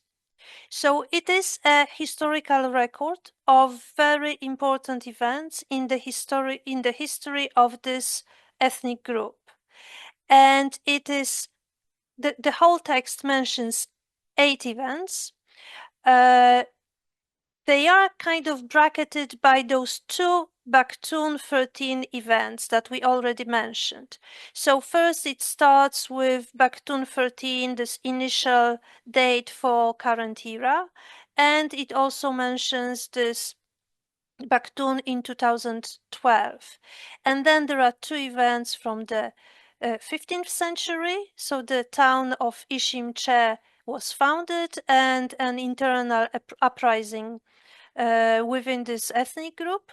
So it is a historical record of very important events in the history of this ethnic group. And it is the whole text mentions 8 events. They are kind of bracketed by those 2 Baktun 13 events that we already mentioned. So first it starts with Baktun 13, this initial date for current era, and it also mentions this Baktun in 2012. And then there are 2 events from the 15th century. So the town of Uziembło was founded, and an internal uprising within this ethnic group.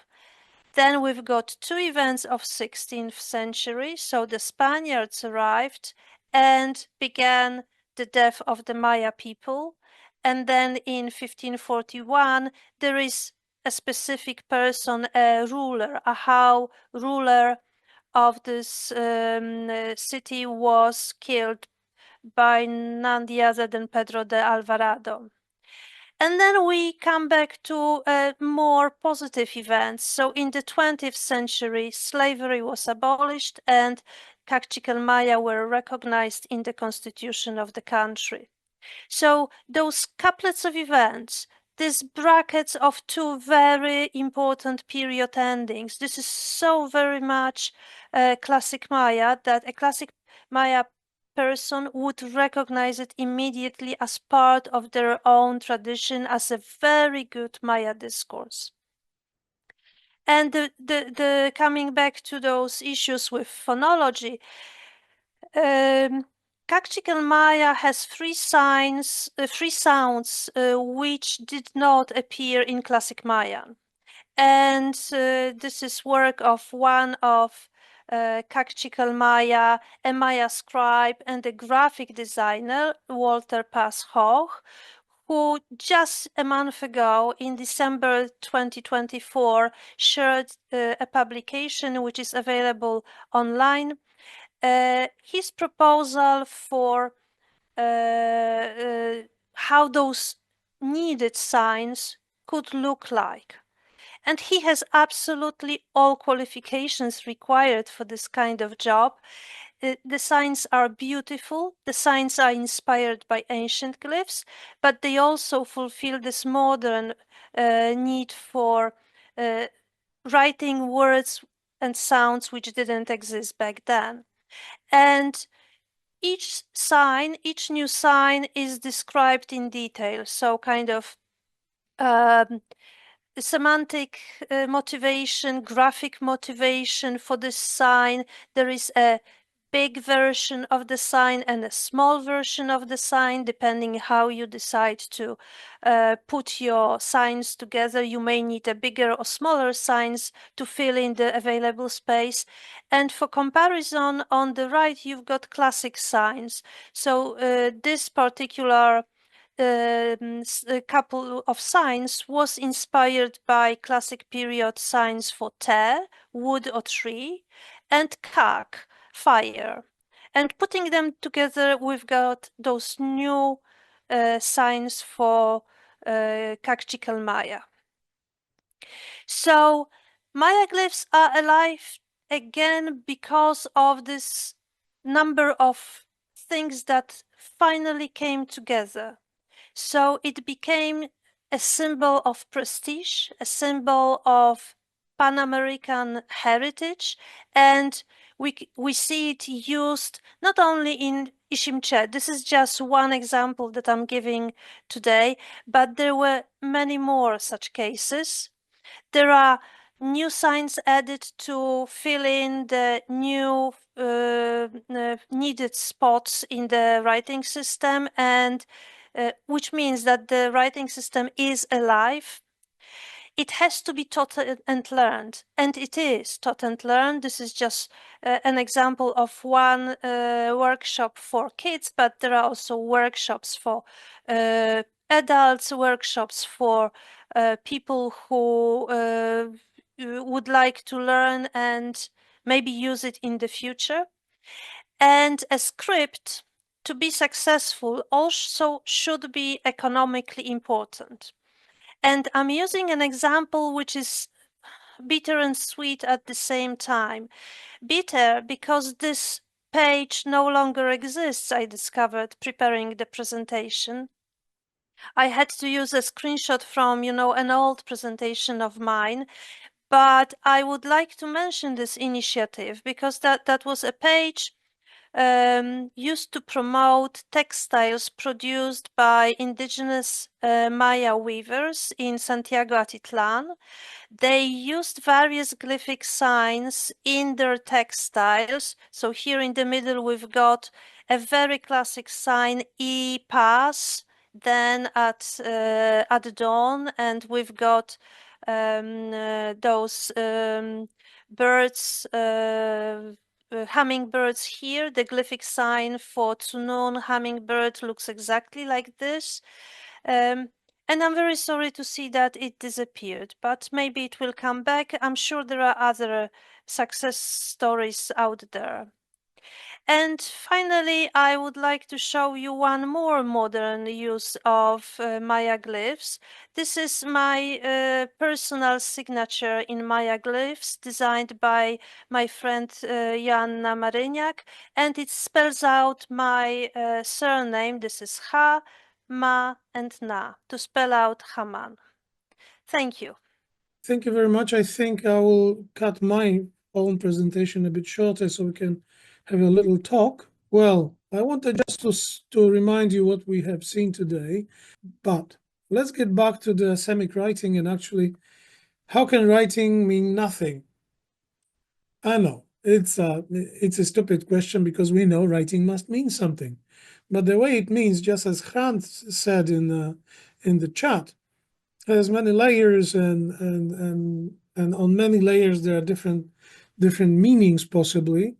Then we've got 2 events of 16th century. So the Spaniards arrived and began the death of the Maya people. And then in 1541, there is a specific person, a ruler, a Hau ruler of this city was killed by none other than Pedro de Alvarado. And then we come back to more positive events. So in the 20th century, slavery was abolished and Kakchikel Maya were recognized in the constitution of the country. So those couplets of events, these brackets of 2 very important period endings, this is so very much classic Maya that a classic Maya person would recognize it immediately as part of their own tradition, as a very good Maya discourse. And the coming back to those issues with phonology, Kakchikel Maya has 3 sounds which did not appear in classic Maya. And this is work of one of Kakchikel Maya, a Maya scribe and a graphic designer, Walter Paas-Hoch, who just a month ago, in December 2024, shared a publication which is available online. His proposal for how those needed signs could look like. And he has absolutely all qualifications required for this kind of job. The signs are beautiful, the signs are inspired by ancient glyphs, but they also fulfill this modern need for writing words and sounds which didn't exist back then. And each new sign is described in detail, so kind of semantic motivation, graphic motivation for this sign. There is a big version of the sign and a small version of the sign, depending how you decide to put your signs together. You may need a bigger or smaller signs to fill in the available space. And for comparison, on the right, you've got classic signs. So this particular a couple of signs was inspired by classic period signs for te, wood or tree, and kak, fire. And putting them together, we've got those new signs for Kakchikel Maya. So Maya glyphs are alive again because of this number of things that finally came together. So it became a symbol of prestige, a symbol of Pan-American heritage, and we see it used not only in Uziembło. This is just one example that I'm giving today, but there were many more such cases. There are new signs added to fill in the new needed spots in the writing system, and which means that the writing system is alive. It has to be taught and learned, and it is taught and learned. This is just an example of one workshop for kids, but there are also workshops for adults, workshops for people who would like to learn and maybe use it in the future. And a script, to be successful, also should be economically important. And I'm using an example which is bitter and sweet at the same time. Bitter because this page no longer exists, I discovered preparing the presentation. I had to use a screenshot from, an old presentation of mine, but I would like to mention this initiative because that was a page used to promote textiles produced by indigenous Maya weavers in Santiago Atitlan. They used various glyphic signs in their textiles. So here in the middle, we've got a very classic sign, E-Pass, then at dawn, and we've got those birds, hummingbirds here. The glyphic sign for Tsunun hummingbird looks exactly like this. And I'm very sorry to see that it disappeared, but maybe it will come back. I'm sure there are other success stories out there. And finally, I would like to show you one more modern use of Maya glyphs. This is my personal signature in Maya glyphs, designed by my friend Joanna Maryniak, and it spells out my surname. This is Ha, Ma, and Na, to spell out Hamann. Thank you. Thank you very much. I think I will cut my own presentation a bit shorter so we can have a little talk. Well, I wanted just to remind you what we have seen today, but let's get back to the semic writing and actually, how can writing mean nothing? I know it's a stupid question because we know writing must mean something, but the way it means, just as Hans said in the chat, has many layers, and on many layers there are different meanings possibly.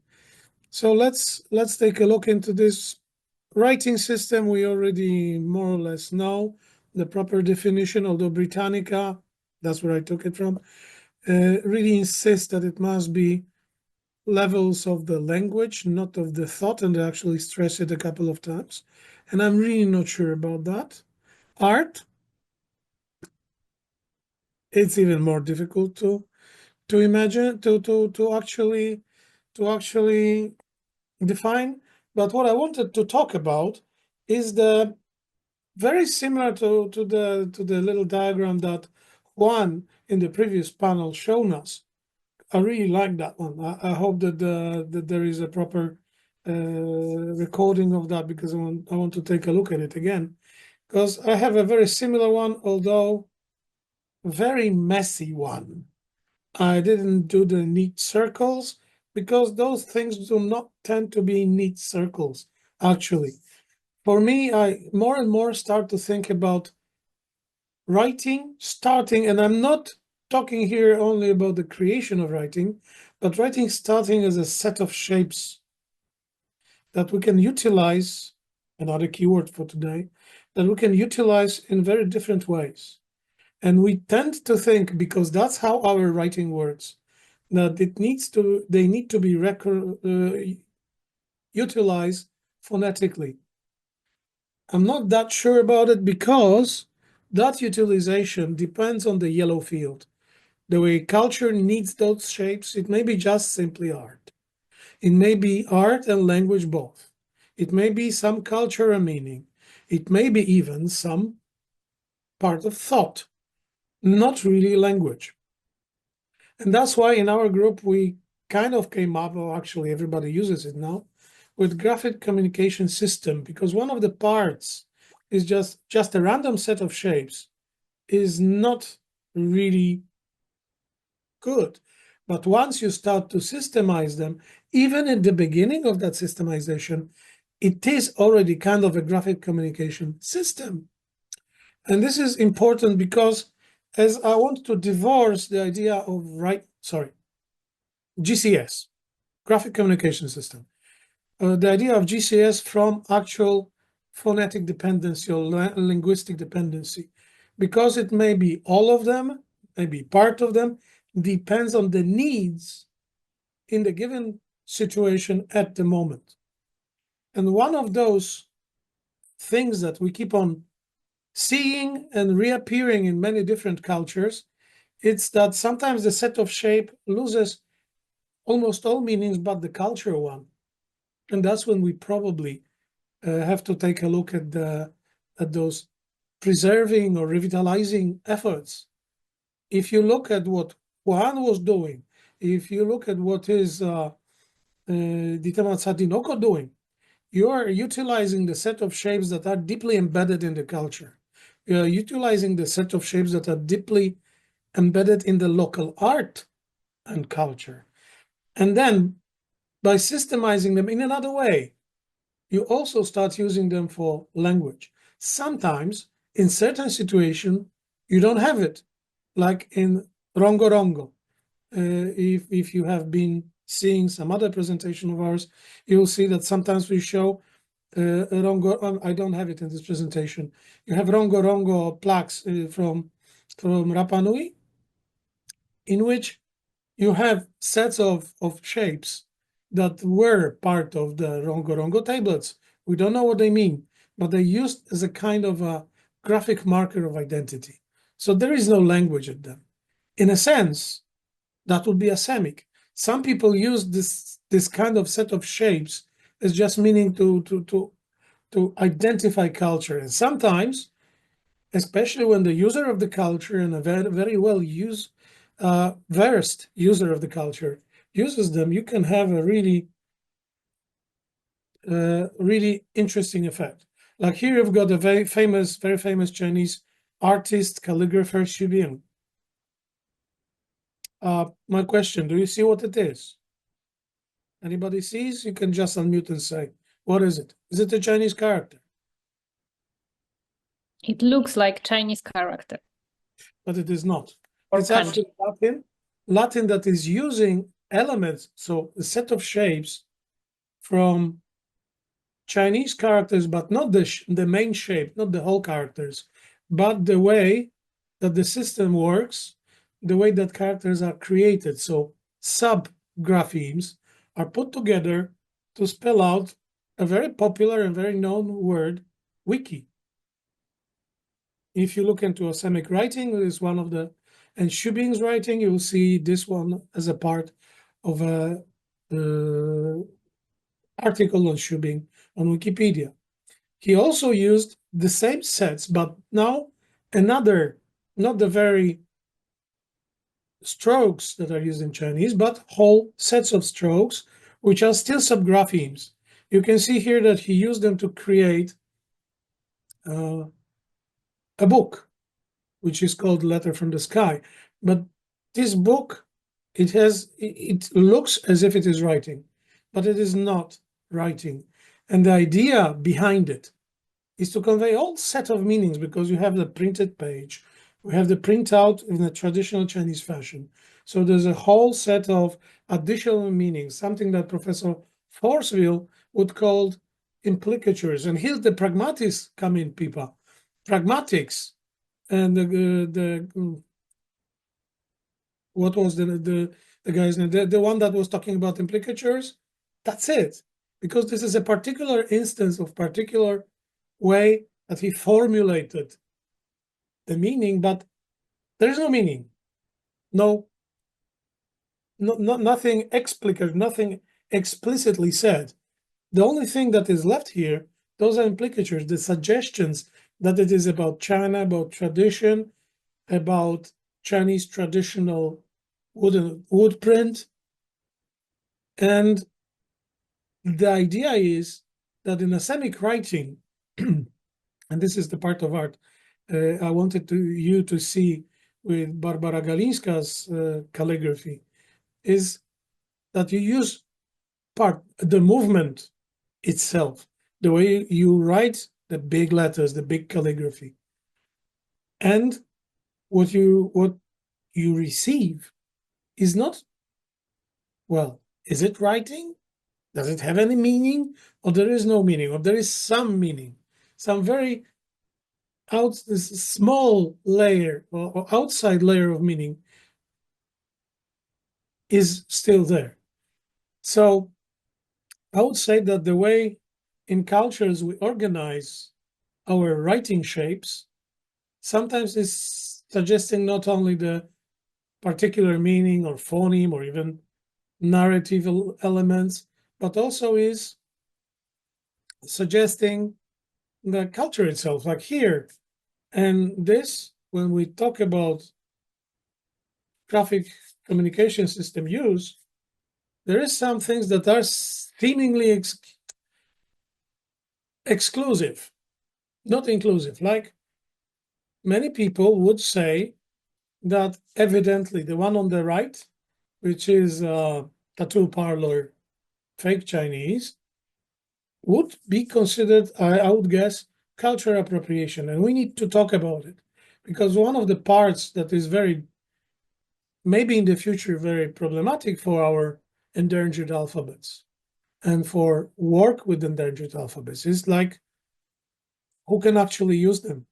So let's take a look into this writing system. We already more or less know the proper definition, although Britannica, that's where I took it from, really insists that it must be levels of the language, not of the thought, and they actually stress it a couple of times. And I'm really not sure about that. Art, it's even more difficult to imagine, to actually define. But what I wanted to talk about is the very similar to the little diagram that Juan in the previous panel shown us. I really like that one. I hope that there is a proper recording of that, because I want to take a look at it again, because I have a very similar one, although very messy one. I didn't do the neat circles because those things do not tend to be neat circles. Actually, for me, I more and more start to think about writing starting, and I'm not talking here only about the creation of writing, but writing starting as a set of shapes that we can utilize, another keyword for today, that we can utilize in very different ways. And we tend to think, because that's how our writing works, that they need to be utilized phonetically. I'm not that sure about it, because that utilization depends on the yellow field. The way culture needs those shapes, it may be just simply art. It may be art and language both. It may be some culture and meaning. It may be even some part of thought, not really language. And that's why in our group we kind of came up, or actually everybody uses it now, with graphic communication system, because one of the parts is just a random set of shapes is not really good. But once you start to systemize them, even at the beginning of that systemization, it is already kind of a graphic communication system. And this is important because as I want to divorce the idea of GCS, graphic communication system, the idea of GCS from actual phonetic dependency or linguistic dependency, because it may be all of them, maybe part of them, depends on the needs in the given situation at the moment. And one of those things that we keep on seeing and reappearing in many different cultures, it's that sometimes the set of shape loses almost all meanings but the cultural one. And that's when we probably have to take a look at those preserving or revitalizing efforts. If you look at what Juan was doing, if you look at what is Ditemat Sadinoko doing, you are utilizing the set of shapes that are deeply embedded in the culture. You are utilizing the set of shapes that are deeply embedded in the local art and culture. And then by systemizing them in another way, you also start using them for language. Sometimes, in certain situations, you don't have it, like in Rongo Rongo. If you have been seeing some other presentation of ours, you'll see that sometimes we show Rongo. I don't have it in this presentation. You have Rongo Rongo plaques from Rapa Nui, in which you have sets of shapes that were part of the Rongo Rongo tablets. We don't know what they mean, but they're used as a kind of a graphic marker of identity. So there is no language in them. In a sense, that would be a Semic. Some people use this kind of set of shapes as just meaning to identify culture. And sometimes, especially when the user of the culture and a very, very well versed user of the culture uses them, you can have a really interesting effect. Like here you've got a very famous Chinese artist, calligrapher, Xu Bing. My question, do you see what it is? Anybody sees? You can just unmute and say, what is it? Is it a Chinese character? It looks like Chinese character. But it is not. Or it's kanji. actually Latin that is using elements, so a set of shapes from Chinese characters, but not the main shape, not the whole characters, but the way that the system works, the way that characters are created. So sub-graphemes are put together to spell out a very popular and very known word, wiki. If you look into a Semitic writing, it is one of the, and Xu Bing's writing, you'll see this one as a part of a article on Xu Bing on Wikipedia. He also used the same sets, but now another, not the very strokes that are used in Chinese, but whole sets of strokes, which are still subgraphemes. You can see here that he used them to create a book, which is called Letter from the Sky. But this book, it looks as if it is writing, but it is not writing. And the idea behind it is to convey all set of meanings, because you have the printed page, we have the printout in the traditional Chinese fashion. So there's a whole set of additional meanings, something that Professor Forceville would call implicatures. And here the pragmatics come in, Pipa. Pragmatics and what was the guy's name? The one that was talking about implicatures. That's it, because this is a particular instance of particular way that he formulated the meaning, but there is no meaning, nothing explicit, nothing explicitly said. The only thing that is left here, those are implicatures, the suggestions that it is about China, about tradition, about Chinese traditional wood print. And the idea is that in a Semitic writing, and this is the part of art I wanted you to see with Barbara Galinska's calligraphy is that you use the movement itself, the way you write the big letters, the big calligraphy, and what you receive is not, well, is it writing? Does it have any meaning? Or there is no meaning, or there is some meaning, some very small layer or outside layer of meaning is still there. So I would say that the way in cultures we organize our writing shapes sometimes is suggesting not only the particular meaning or phoneme or even narrative elements, but also is suggesting the culture itself, like here. And this, when we talk about graphic communication system use, there is some things that are seemingly exclusive, not inclusive. Like many people would say that evidently the one on the right, which is tattoo parlor fake Chinese, would be considered, I would guess, cultural appropriation. And we need to talk about it, because one of the parts that is very, maybe in the future, very problematic for our endangered alphabets and for work with endangered alphabets is like, who can actually use them?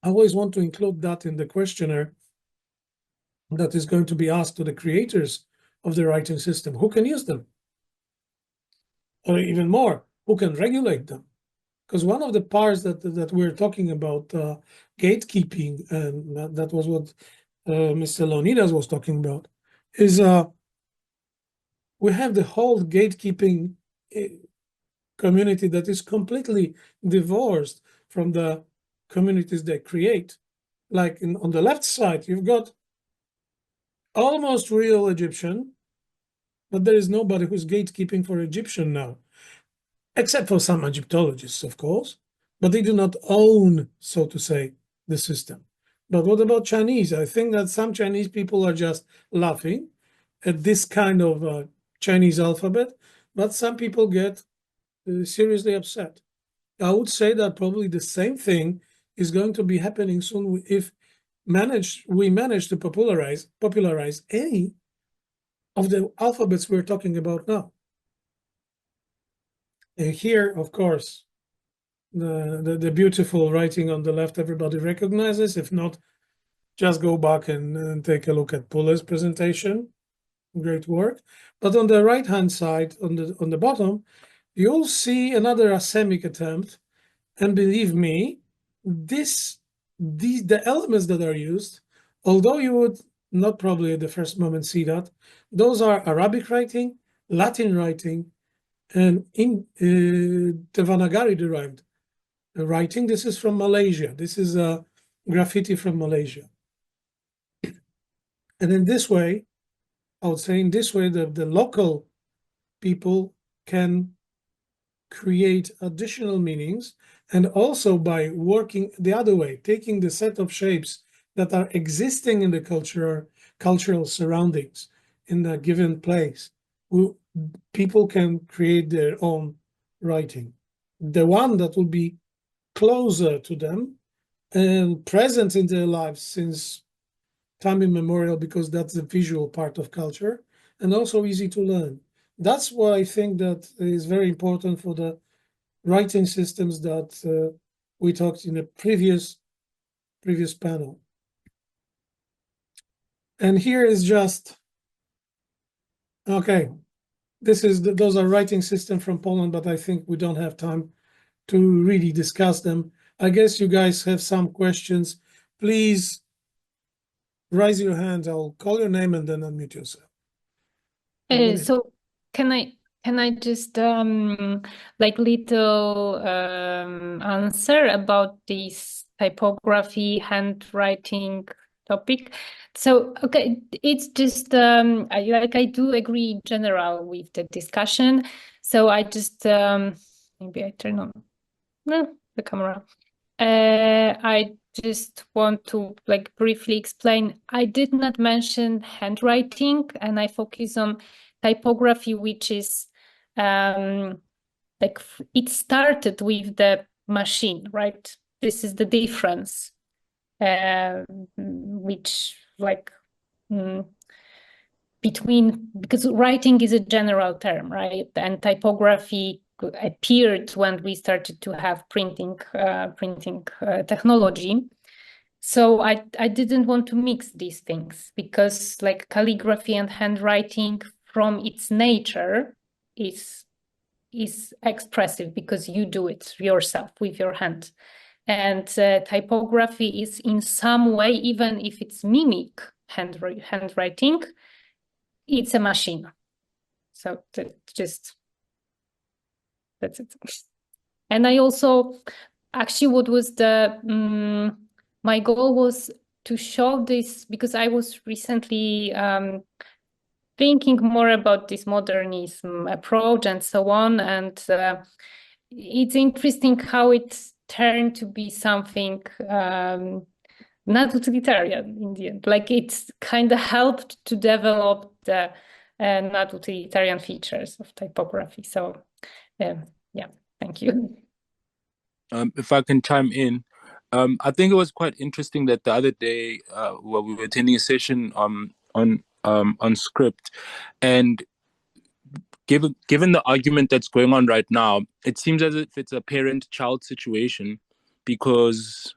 I always want to include that in the questionnaire that is going to be asked to the creators of the writing system. Who can use them? Or even more, who can regulate them? Because one of the parts that we're talking about, gatekeeping, and that was what Mr. Leonidas was talking about, is we have the whole gatekeeping community that is completely divorced from the communities they create. Like on the left side, you've got almost real Egyptian, but there is nobody who's gatekeeping for Egyptian now, except for some Egyptologists, of course, but they do not own, so to say, the system. But what about Chinese? I think that some Chinese people are just laughing at this kind of Chinese alphabet, but some people get seriously upset. I would say that probably the same thing is going to be happening soon if we manage to popularize any of the alphabets we're talking about now. And here, of course, the beautiful writing on the left, everybody recognizes. If not, just go back and take a look at Pule's presentation. Great work. But on the right-hand side, on the bottom, you'll see another asemic attempt. And believe me, the elements that are used, although you would not probably at the first moment see that, those are Arabic writing, Latin writing, and in Devanagari derived writing. This is from Malaysia. This is a graffiti from Malaysia. And in this way, I would say in this way, the local people can create additional meanings, and also by working the other way, taking the set of shapes that are existing in the cultural surroundings in a given place, people can create their own writing. The one that will be closer to them and present in their lives since time immemorial, because that's the visual part of culture, and also easy to learn. That's what I think that is very important for the writing systems that we talked in a previous panel. And here is just, okay, those are writing systems from Poland, but I think we don't have time to really discuss them. I guess you guys have some questions. Please raise your hand. I'll call your name and then unmute yourself. So can I just like little answer about this typography handwriting topic? So okay, it's just I do agree in general with the discussion. So I just maybe I turn on the camera. I just want to like briefly explain. I did not mention handwriting, and I focus on typography, which is like it started with the machine, right? This is the difference, which like between, because writing is a general term, right? And typography appeared when we started to have printing technology. So I didn't want to mix these things, because like calligraphy and handwriting from its nature is expressive, because you do it yourself with your hand. And typography is in some way, even if it's mimic handwriting, it's a machine. So that's it. And I also, actually, what was my goal was to show this, because I was recently thinking more about this modernism approach and so on. And it's interesting how it turned to be something not utilitarian in the end. Like it's kind of helped to develop the not utilitarian features of typography. So yeah, thank you. If I can chime in, I think it was quite interesting that the other day while we were attending a session on script, and given the argument that's going on right now, it seems as if it's a parent-child situation, because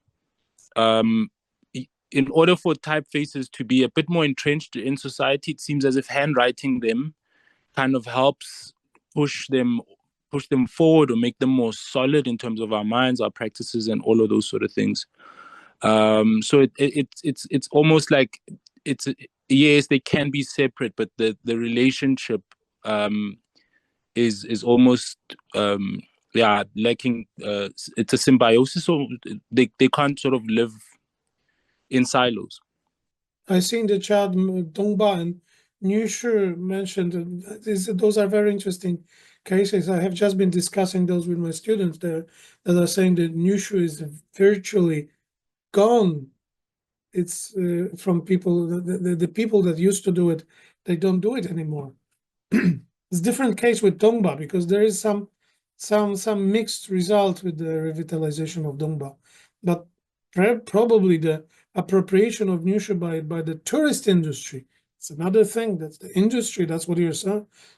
in order for typefaces to be a bit more entrenched in society, it seems as if handwriting them kind of helps push them forward, or make them more solid in terms of our minds, our practices, and all of those sort of things. So it's almost like yes, they can be separate, but the relationship is almost lacking. It's a symbiosis, so they can't sort of live in silos. I see in the chat Dongba and Nushu mentioned those are very interesting cases. I have just been discussing those with my students there, that are saying that Nushu is virtually gone. It's from people, the people that used to do it, they don't do it anymore. It's a different case with Dongba, because there is some mixed result with the revitalization of Dongba, but probably the appropriation of Nushu by the tourist industry. It's another thing. That's the industry. That's what you're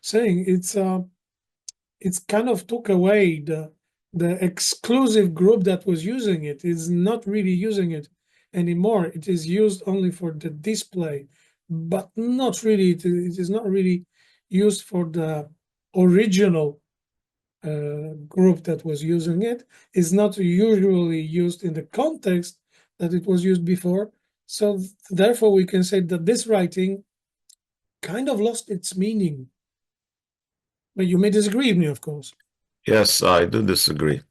saying. It's kind of took away the exclusive group that was using it. Is not really using it anymore. It is used only for the display, but not really. It is not really used for the original group that was using it. Is not usually used in the context that it was used before. So therefore, we can say that this writing kind of lost its meaning. But you may disagree with me, of course. Yes, I do disagree.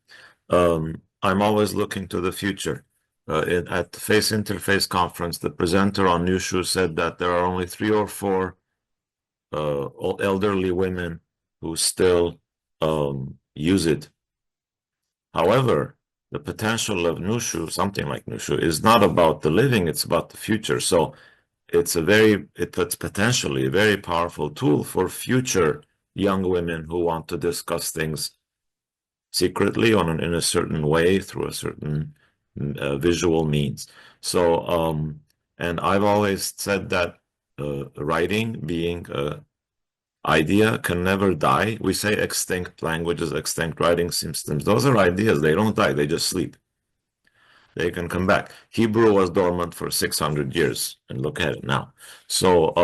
I'm always looking to the future. At the Face Interface conference, the presenter on Nushu said that there are only 3 or 4 elderly women who still use it. However, the potential of Nushu, something like Nushu, is not about the living, it's about the future. So it's potentially a very powerful tool for future young women who want to discuss things secretly in a certain way through a certain visual means. So, and I've always said that writing, being an idea, can never die. We say extinct languages, extinct writing systems. Those are ideas. They don't die. They just sleep. They can come back. Hebrew was dormant for 600 years, and look at it now. So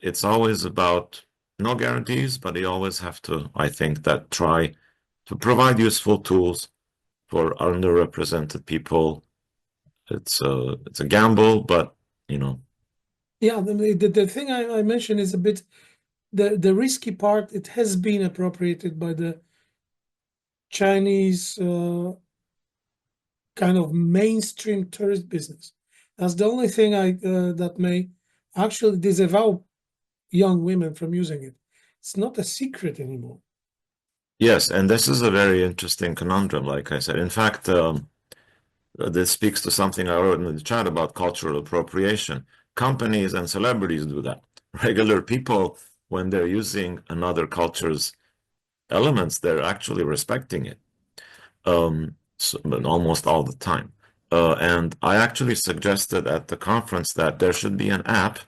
it's always about no guarantees, but you always have to, I think, that try to provide useful tools for underrepresented people. It's a gamble, but you know. Yeah, the thing I mentioned is a bit the risky part. It has been appropriated by the Chinese kind of mainstream tourist business. That's the only thing that may actually disavow young women from using it. It's not a secret anymore. Yes, and this is a very interesting conundrum, like I said. In fact, this speaks to something I wrote in the chat about cultural appropriation. Companies and celebrities do that. Regular people, when they're using another culture's elements, they're actually respecting it, but almost all the time. And I actually suggested at the conference that there should be an app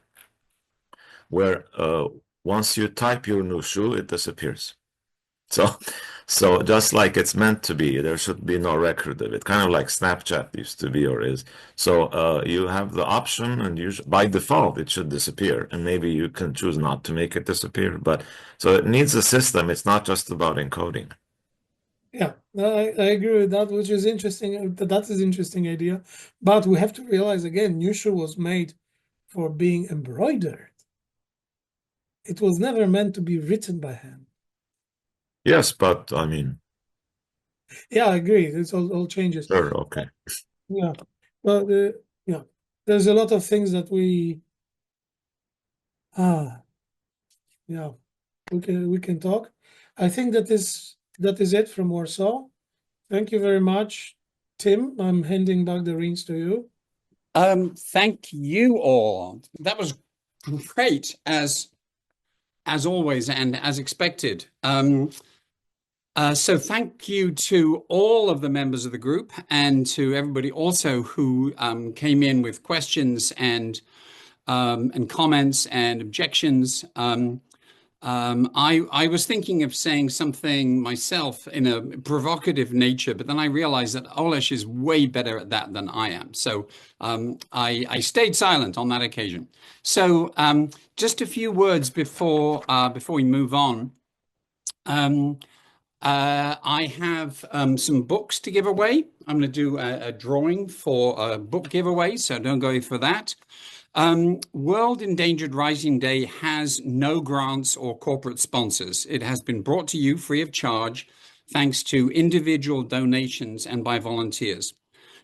where once you type your nushu, it disappears. So just like it's meant to be, there should be no record of it, kind of like Snapchat used to be or is. So you have the option, and by default, it should disappear. And maybe you can choose not to make it disappear. But so it needs a system. It's not just about encoding. Yeah, I agree with that, which is interesting. That is an interesting idea. But we have to realize again, nushu was made for being embroidered. It was never meant to be written by hand. Yes, but I mean, yeah, I agree. It's all changes. Sure, okay. Yeah, but yeah, there's a lot of things that we yeah, we can talk. I think that is it from Warsaw. Thank you very much, Tim. I'm handing back the reins to you. Thank you all. That was great as always and as expected. So thank you to all of the members of the group and to everybody also who came in with questions and comments and objections. I was thinking of saying something myself in a provocative nature, but then I realized that Oleś is way better at that than I am. So I stayed silent on that occasion. So just a few words before we move on. I have some books to give away. I'm going to do a drawing for a book giveaway, so don't go for that. World Endangered Writing Day has no grants or corporate sponsors. It has been brought to you free of charge, thanks to individual donations and by volunteers.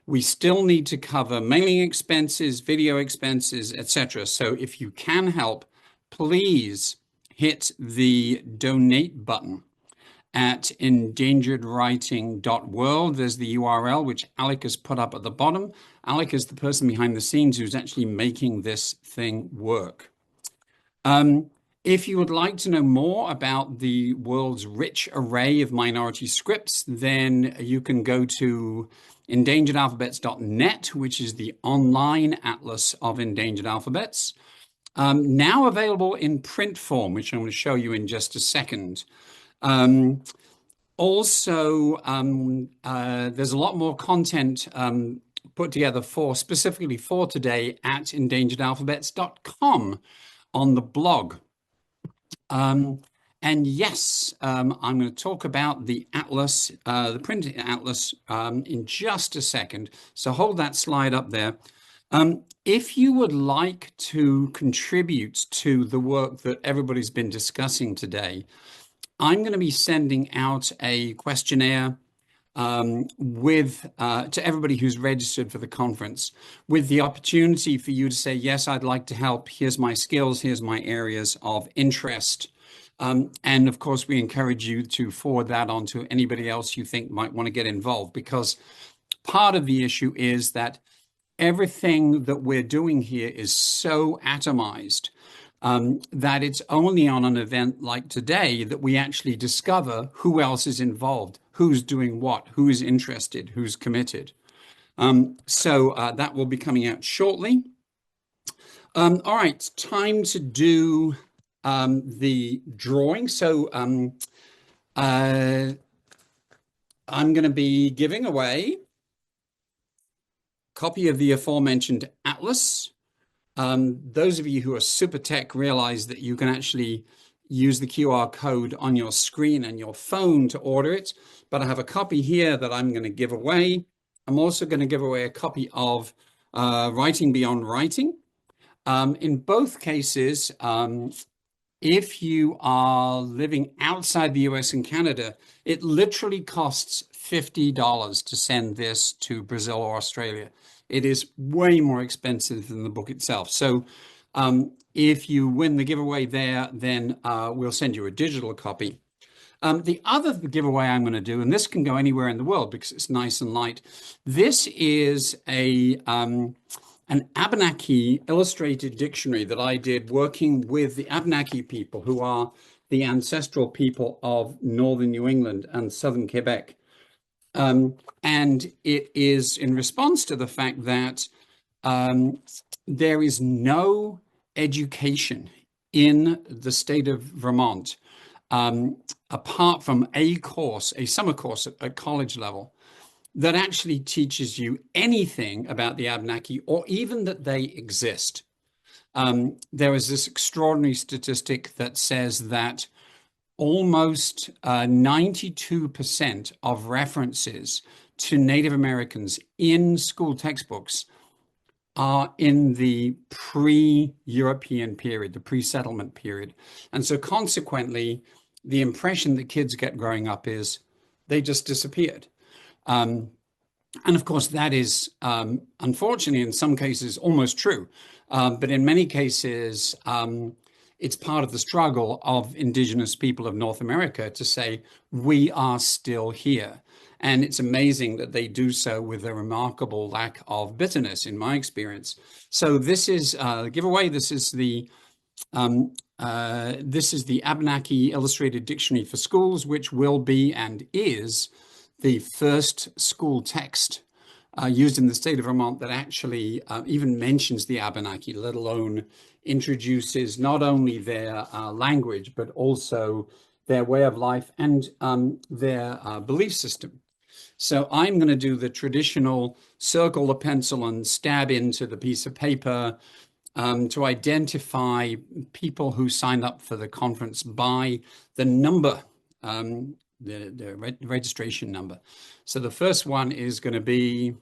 We still need to cover mailing expenses, video expenses, etc. So if you can help, please hit the donate button at endangeredwriting.world. There's the URL, which Alec has put up at the bottom. Alec is the person behind the scenes who's actually making this thing work. If you would like to know more about the world's rich array of minority scripts, then you can go to endangeredalphabets.net, which is the online atlas of endangered alphabets. Now available in print form, which I'm going to show you in just a second. Also, there's a lot more content put together specifically for today at endangeredalphabets.com on the blog. And yes, I'm going to talk about the atlas, the printed atlas, in just a second. So hold that slide up there. If you would like to contribute to the work that everybody's been discussing today, I'm going to be sending out a questionnaire to everybody who's registered for the conference, with the opportunity for you to say, yes, I'd like to help. Here's my skills. Here's my areas of interest. And of course, we encourage you to forward that on to anybody else you think might want to get involved, because part of the issue is that everything that we're doing here is so atomized that it's only on an event like today that we actually discover who else is involved, who's doing what, who is interested, who's committed. So that will be coming out shortly. All right, time to do the drawing. So I'm going to be giving away a copy of the aforementioned atlas. Those of you who are super tech realize that you can actually use the QR code on your screen and your phone to order it, but I have a copy here that I'm going to give away. I'm also going to give away a copy of Writing Beyond Writing. In both cases, if you are living outside the US and Canada, it literally costs $50 to send this to Brazil or Australia. It is way more expensive than the book itself. So if you win the giveaway there, then we'll send you a digital copy. The other giveaway I'm going to do, and this can go anywhere in the world because it's nice and light. This is an Abenaki illustrated dictionary that I did working with the Abenaki people, who are the ancestral people of northern New England and southern Quebec. And it is in response to the fact that there is no education in the state of Vermont, apart from a summer course at college level, that actually teaches you anything about the Abenaki or even that they exist. There is this extraordinary statistic that says that almost 92% of references to Native Americans in school textbooks are in the pre-European period, the pre-settlement period. And so consequently, the impression that kids get growing up is they just disappeared. And of course, that is, unfortunately, in some cases, almost true. But in many cases, it's part of the struggle of Indigenous people of North America to say, we are still here. And it's amazing that they do so with a remarkable lack of bitterness, in my experience. So this is a giveaway. This is the Abenaki Illustrated Dictionary for Schools, which will be and is the first school text used in the state of Vermont that actually even mentions the Abenaki, let alone introduces not only their language, but also their way of life and their belief system. So I'm going to do the traditional circle the pencil and stab into the piece of paper to identify people who signed up for the conference by the number, the registration number. So the first one is going to be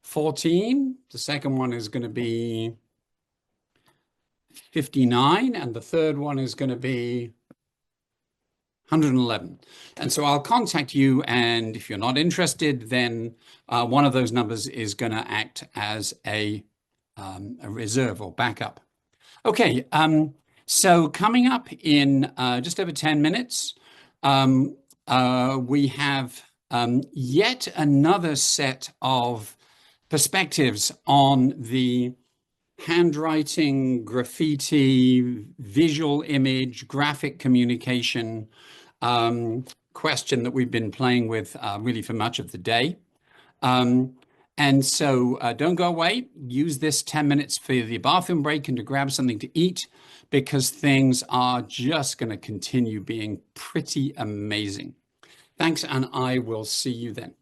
14. The second one is going to be 59. And the third one is going to be 111. And so I'll contact you. And if you're not interested, then one of those numbers is going to act as a reserve or backup. Okay. So coming up in just over 10 minutes, we have yet another set of perspectives on the handwriting, graffiti, visual image, graphic communication question that we've been playing with really for much of the day. And so don't go away. Use this 10 minutes for the bathroom break and to grab something to eat, because things are just going to continue being pretty amazing. Thanks, and I will see you then.